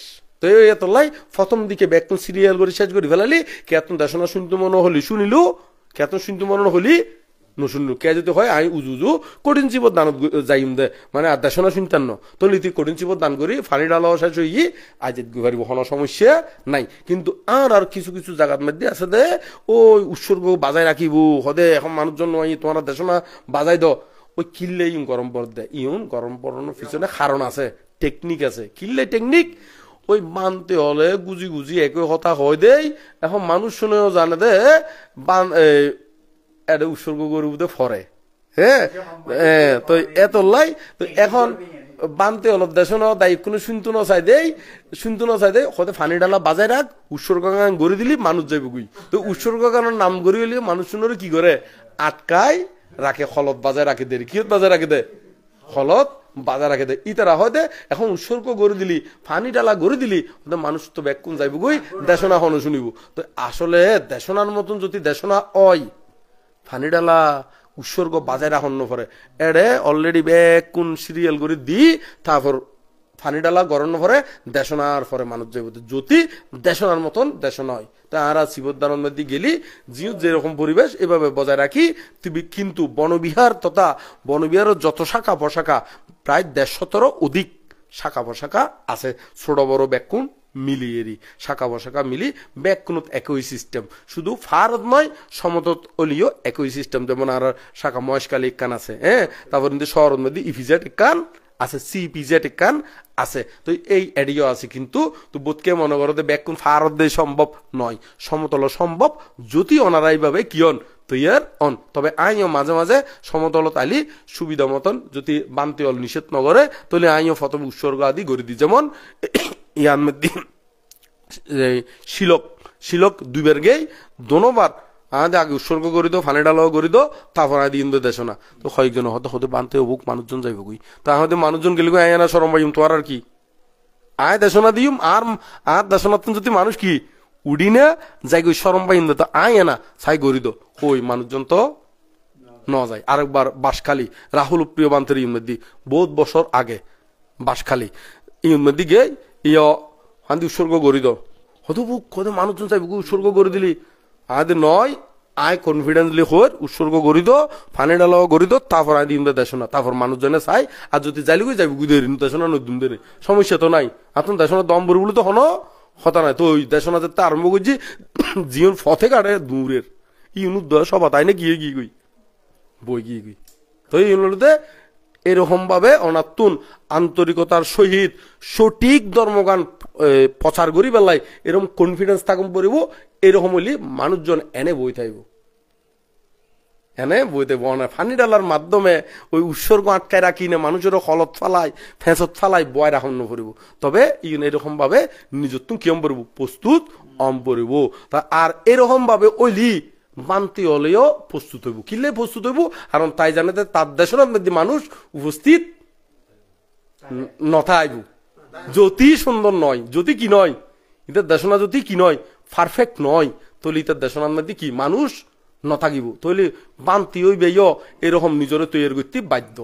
তো এতলাই প্রথম দিকে ব্যাকুন সিরিয়াল করে শেষ করে ফেলালি, কেতন দেশনা শুনতে মনে হলি শুনিলু, কেতন শুনতে মনে হলি নশুনলু। কে যদি হয় আই উজু উজু কঠিন জীবত দান যাইম দে, মানে আর দেশনা শুনতেন ন তলি তুই কঠিন জীবত দান করি ফানি ডালো শেষ হই আজ পারিব, কোনো সমস্যা নাই। কিন্তু আর কিছু কিছু জায়গার মধ্যে আছে দে ওই উৎসর্গ বাজাই রাখিব হদে, এখন মানুষজন তোমার দেশনা বাজাই দ, ওই কিনলে ইউন গরম পড় দে। ইউন গরম পড়ানোর পিছনে কারণ আছে, টেকনিক আছে। কিনলে টেকনিক ওই মানতে হলে গুজি গুজি একই কথা হয় দেই। এখন মানুষ শুনেও জানে দে বান এটা উৎসর্গ গরুতে ফরে, হ্যাঁ। তো এত লাই তো এখন বানতে হলো দেশন দায়িত্ব কোনো শুনতো না চাই দেই, শুনতো না চাই দেই হতে ফানি ডালা বাজায় রাখ, উৎসর্গ গান গড়ি দিলি মানুষ যাইব গুই। তো উৎসর্গ গানের নাম গড়ি হলে মানুষ শুনে কি করে আটকায় রাখে, হলত বাজায় রাখে দেয়, কি বাজায় রাখে দে, হলত বাজার রাখে দেয়। ইতারা হয় দে এখন উৎসর্গ গড়ে দিলি ফানি ডালা গড়ে দিলি মানুষ তো ব্যাকুন যাইব গুই, দেশনা হন শুনিব। তো আসলে দেশনার মতন যদি দেশনা হয় ফানি ডালা উৎসর্গ বাজায় রাখন পরে এড়ে অলরেডি ব্যাকুন সিরিয়াল করে দি, তারপর ফানি ডালা গরম পরে দেশনার পরে মানুষ যাইব। যদি দেশনার মতন দেশনা হয় তা আর শিবদানের মধ্যে গেলি জিও যেরকম পরিবেশ এভাবে বজায় রাখি তুমি। কিন্তু বনবিহার তথা বনবিহারের যত শাখা প্রশাখা প্রায় 150 অধিক শাখা প্রশাখা আছে, ছোট বড় ব্যাকুন মিলিয়েরই শাখা প্রশাখা মিলি ব্যাকুনত একই সিস্টেম, শুধু ফারদ নয় সমতত অলিও একই সিস্টেম। যেমন আর শাখা মহেশকালী কান আছে, হ্যাঁ। তারপর কিন্তু শহরের মধ্যে ইফিজেট কান আছে, সিপিজেট কান আছে। তো এই এডিও আছে, কিন্তু তো বোধকে মনে করো ব্যাকুন ফারদ দিয়ে সম্ভব নয়, সমতল সম্ভব যদি অনারাই ভাবে কিয়ন তৈয়ার অন। তবে আইও মাঝে মাঝে সমতল তাইলি সুবিধা মতন যদি বানতে অল নিষেধ নগরে তাহলে আইও প্রথম উৎসর্গ আদি গড়ে দিই। যেমন ইয়ান মধ্যে শিলক শিলক দুইবার গেই দোনোবার আগে আগে উৎসর্গ করি দো, ফানি ডালাও করি দো, তারপর আদি ইন্দো দেশ না। তো কয়েকজন হতে হতে বানতে হবুক মানুষজন যাইব গুই, তা আমাদের মানুষজন গেলে আয় না সরম পাইম তোমার আর কি আয় দেশনা দিম। আর আর দেশনা যদি মানুষ কি উড়ি না যাই গই সরম পাইম তো আয় না ছাই গড়ি দো, ওই মানুষজন তো ন যায়। আরেকবার বাঁশখালী রাহুল প্রিয় বান্তের ইউমদি বহুত বছর আগে বাঁশখালী ইউমদি গে ইয় হান্দি উৎসর্গ করি দো, হতো বুক কত মানুষজন চাইব উৎসর্গ করে দিলি আয় নয় আয় কনফিডেন্সলি হয়ে উৎসর্গ করি দো, ফানি ডালাও করি দো, তারপর আয় দিন দেশনা, তারপর মানুষজনে চাই। আর যদি যাইলে যাইব গুদেরি দেশনা নতুন দেরি সমস্যা তো নাই। আপনার দেশনা দম বরি বলে তো হন হতা নাই। তো ওই দেশনা যেতে আরম্ভ করছি জীবন ফতে কাটে দূরের ইউনুদ সবা তাই না গিয়ে গিয়ে গই বই গিয়ে গই। তো এই ইউনুতে এরকম ভাবে অনাত্তুন আন্তরিকতার সহিত সঠিক ধর্মগান প্রচার করি বেলায় এরকম কনফিডেন্স থাকুন পড়িব। এরকম হইলে মানুষজন এনে বই থাকব, এনে বইতে বনা ফানি ডালার মাধ্যমে ওই উৎসর্গ আটকায় রাখি না মানুষেরও হলত ফালাই ফেঁসত ফালাই বয় রাখুন পড়িব। তবে ইন এরকম ভাবে নিজত্ব কিয়ম পড়িব প্রস্তুত অম পড়িব। তা আর এরকম ভাবে ওইলি মানতে হলেও প্রস্তুত হইব, কিনলে প্রস্তুত হইব। কারণ তাই জানে তার দেশের মধ্যে মানুষ উপস্থিত নথাইব যদি সুন্দর নয়, যদি কি নয় ইতার দেশনা যদি কি নয় পারফেক্ট নয়, তাহলে ইতার দেশনার মধ্যে কি মানুষ নথাকিব। তাহলে বান্তি হইবে এরকম নিজরে তৈরি করতে বাধ্য,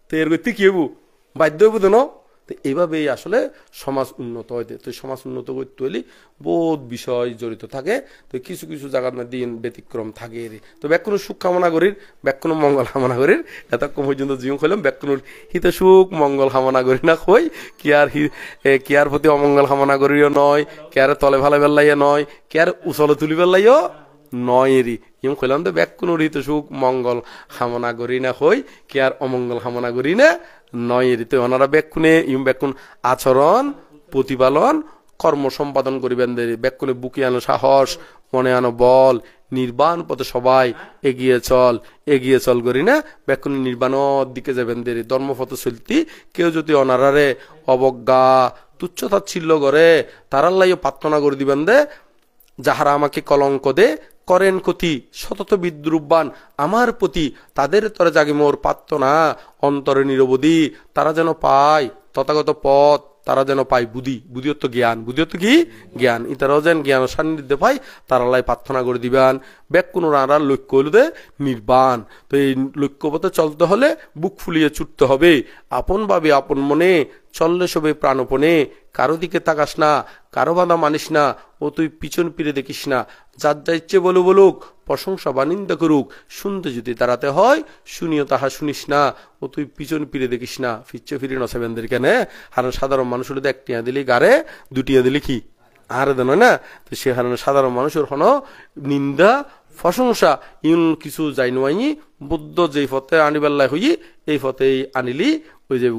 তৈরি করতে কি হইব বাধ্য হইব তো। এইভাবেই আসলে সমাজ উন্নত হয়। তো সমাজ উন্নত করতে হলে বহুত বিষয় জড়িত থাকে। তো কিছু কিছু জায়গার মধ্যে ব্যতিক্রম থাকে। তো ব্যাকুণ সুখ কামনা করির, ব্যাকুণ মঙ্গল কামনা করির। এতক্ষণ পর্যন্ত জীবন খুললাম ব্যাকুণের হিত সুখ মঙ্গল কামনা করি না কই কি আর প্রতি অমঙ্গল কামনা করিও নয়, কে আর তলে ভালো বেল্লাইয়া নয়, কে আর উচলে তুলি বেল্লাইও নয়। এরি ইম কইলাম তো ব্যাকুণের হিত সুখ মঙ্গল কামনা করি না কই, কে আর অমঙ্গল কামনা করি না নয়। এরিতে ওনারা ব্যাকুণে ইম ব্যাকুণ আচরণ প্রতিপালন কর্ম সম্পাদন করিবেন। ব্যাকুণে বুকে আনো সাহস, মনে আনো বল, নির্বাণ পথে সবাই এগিয়ে চল করি না ব্যাকুণে নির্বাণের দিকে যাবেন। দেরি ধর্মপথে চলতি কেউ যদি অনারারে অবজ্ঞা তুচ্ছতাচ্ছিল্য করে তারার লাইও প্রার্থনা করে দিবেন দে, যাহারা আমাকে কলঙ্ক দে করেন ক্ষতি সতত বিদ্রুপবান আমার প্রতি, তাদের তরে জাগি মোর প্রার্থনা অন্তরে নিরবধি, তারা যেন পায় তথাগত পথ তারা যেন পায় বুদ্ধি, বুদ্ধি অর্থ জ্ঞান, বুদ্ধি অর্থ কি জ্ঞান, ইতারাও যেন জ্ঞান সান্নিধ্যে পায় তারা লাই প্রার্থনা করে দিবেন। ব্যাকুণ রানারা লক্ষ্য হলুদে নির্বাণ। তো এই লক্ষ্য পথে চলতে হলে বুক ফুলিয়ে ছুটতে হবে, আপন ভাবে আপন মনে চললে সবে প্রাণপণে, কারো দিকে তাকাস না, কারো বাধা মানিস না, ও তুই পিছন ফিরে দেখিস না, যার যা ইচ্ছে বলুক, প্রশংসা বা নিন্দা করুক, শুনতে যদি তাড়াতে হয় শুনিও তাহা শুনিস না, ও তুই পিছন ফিরে দেখিস না। ফিরছে ফিরে নসেবেনদের কেন, কারণ সাধারণ মানুষের একটিয়া দিলি গারে, দুটিয়া দিলি কি আর দেন না। তো সে কারণে সাধারণ মানুষের হন নিন্দা প্রশংসা ইউন কিছু যাই নয়, বুদ্ধ যেই পথে আনিবার হই এই পথেই আনিলি, ওই যে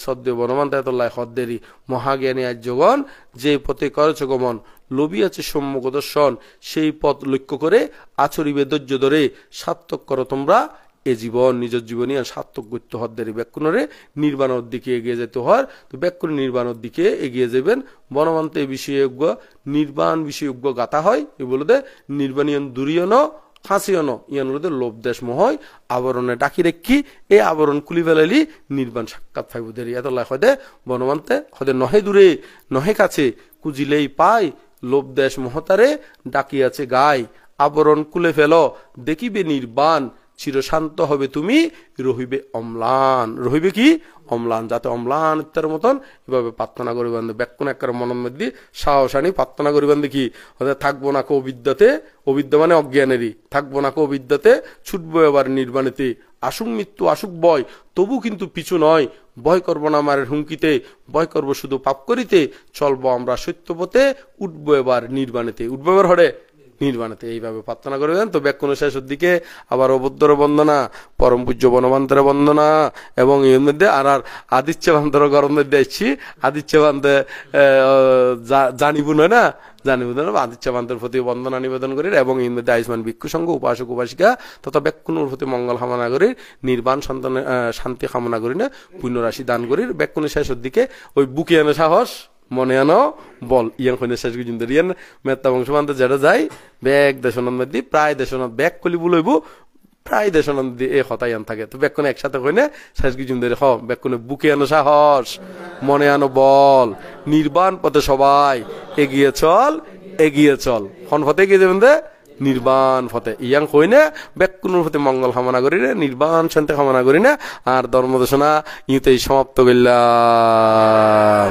সদ্য বনমান তাই হদ্দেরি মহাজ্ঞানী আর্যগণ যে পথে করেছ গমন, লোভী আছে সম্মুখ দর্শন, সেই পথ লক্ষ্য করে আচরিবে ধৈর্য ধরে, সার্থক করো তোমরা এ জীবন, নিজের জীবনী আর সার্থক করতে হদ্দেরি ব্যাকুণরে নির্বাণের দিকে এগিয়ে যেতে হয়। তো ব্যাকুণ নির্বাণের দিকে এগিয়ে যাবেন। বনমান্তে বিষয়জ্ঞ নির্বাণ বিষয়জ্ঞ গাথা হয়, এ বলতে নির্বাণীয় দুরিয়ন হাসিয়ন ইয়ান লোভ দেশ মহয় আবরণে ডাকি রেখি, এই আবরণ খুলি ফেলালি নির্বাণ সাক্ষাৎ ফাইব দেরি। এত লাখ হদে বনমান্তে হদে নহে দূরে নহে কাছে, কুজিলেই পায় লোভ দেশ মহতারে ডাকিয়াছে গায়, আবরণ খুলে ফেল দেখিবে নির্বাণ, চিরশান্ত হবে তুমি রহিবে অম্লান। রহিবে কি অম্লান, যাতে অম্লান ইত্যার মতন এভাবে প্রার্থনা করিবেন। ব্যাকুণ এক মনের মধ্যে সাহস আনি প্রার্থনা করিবেন। দেখি থাকবো না কো অবিদ্যাতে, অবিদ্যা মানে অজ্ঞানেরই, থাকবো না কো অবিদ্যাতে, ছুটবো এবার নির্বাণেতে, আসুক মৃত্যু আসুক ভয় তবু কিন্তু পিছু নয়, ভয় করবো না মারের হুমকিতে, ভয় করবো শুধু পাপ করিতে, চলবো আমরা সত্যপথে, উঠবো এবার নির্বাণেতে, উঠবো এবার হরে নির্বাণেতে। এইভাবে প্রার্থনা করবেন। তো ব্যাকুণ শেষের দিকে আবার অবদ্ধর বন্দনা, পরম পূজ্য বনবান্তের বন্দনা, এবং এর মধ্যে আর আদিচ্য বান্তর গরম মধ্যে আসছি, আদিচ্য বান্তে জানিব না জানিব না আদিচ্য বান্তের প্রতি বন্দনা নিবেদন করি, এবং এর মধ্যে আয়ুষ্মান ভিক্ষু সংঘ উপাসক উপাসিকা তথা ব্যাকুণের প্রতি মঙ্গল কামনা করি, নির্বাণ সন্তানের শান্তি কামনা করি না, পুণ্যরাশি দান করি। ব্যাকুণের শেষের দিকে ওই বুকে আনে সাহস, মনে আনো বল, ইয়াং হইনে শেষ কিন্তু ইয়ান মেত্তা বংশ মানতে যেটা যায় ব্যাগ দেশনাথ মধ্যে প্রায় দেশনাথ ব্যাগ কলি বলইব, প্রায় দেশনাথ দিয়ে এই হতাই আন থাকে। তো ব্যাকুণে একসাথে হইনে শেষ কিছু হ ব্যাকুণে বুকে আনো সাহস, মনে আনো বল, নির্বাণ পথে সবাই এগিয়ে চল, এগিয়ে চল। হন পথে এগিয়ে যাবেন দে নির্বাণ ফতে, ইয়াং হইনে ব্যাকুণের প্রতি মঙ্গল কামনা করি না, নির্বাণ শান্তি কামনা করি না। আর ধর্মদেশনা ইউতেই সমাপ্ত করলাম।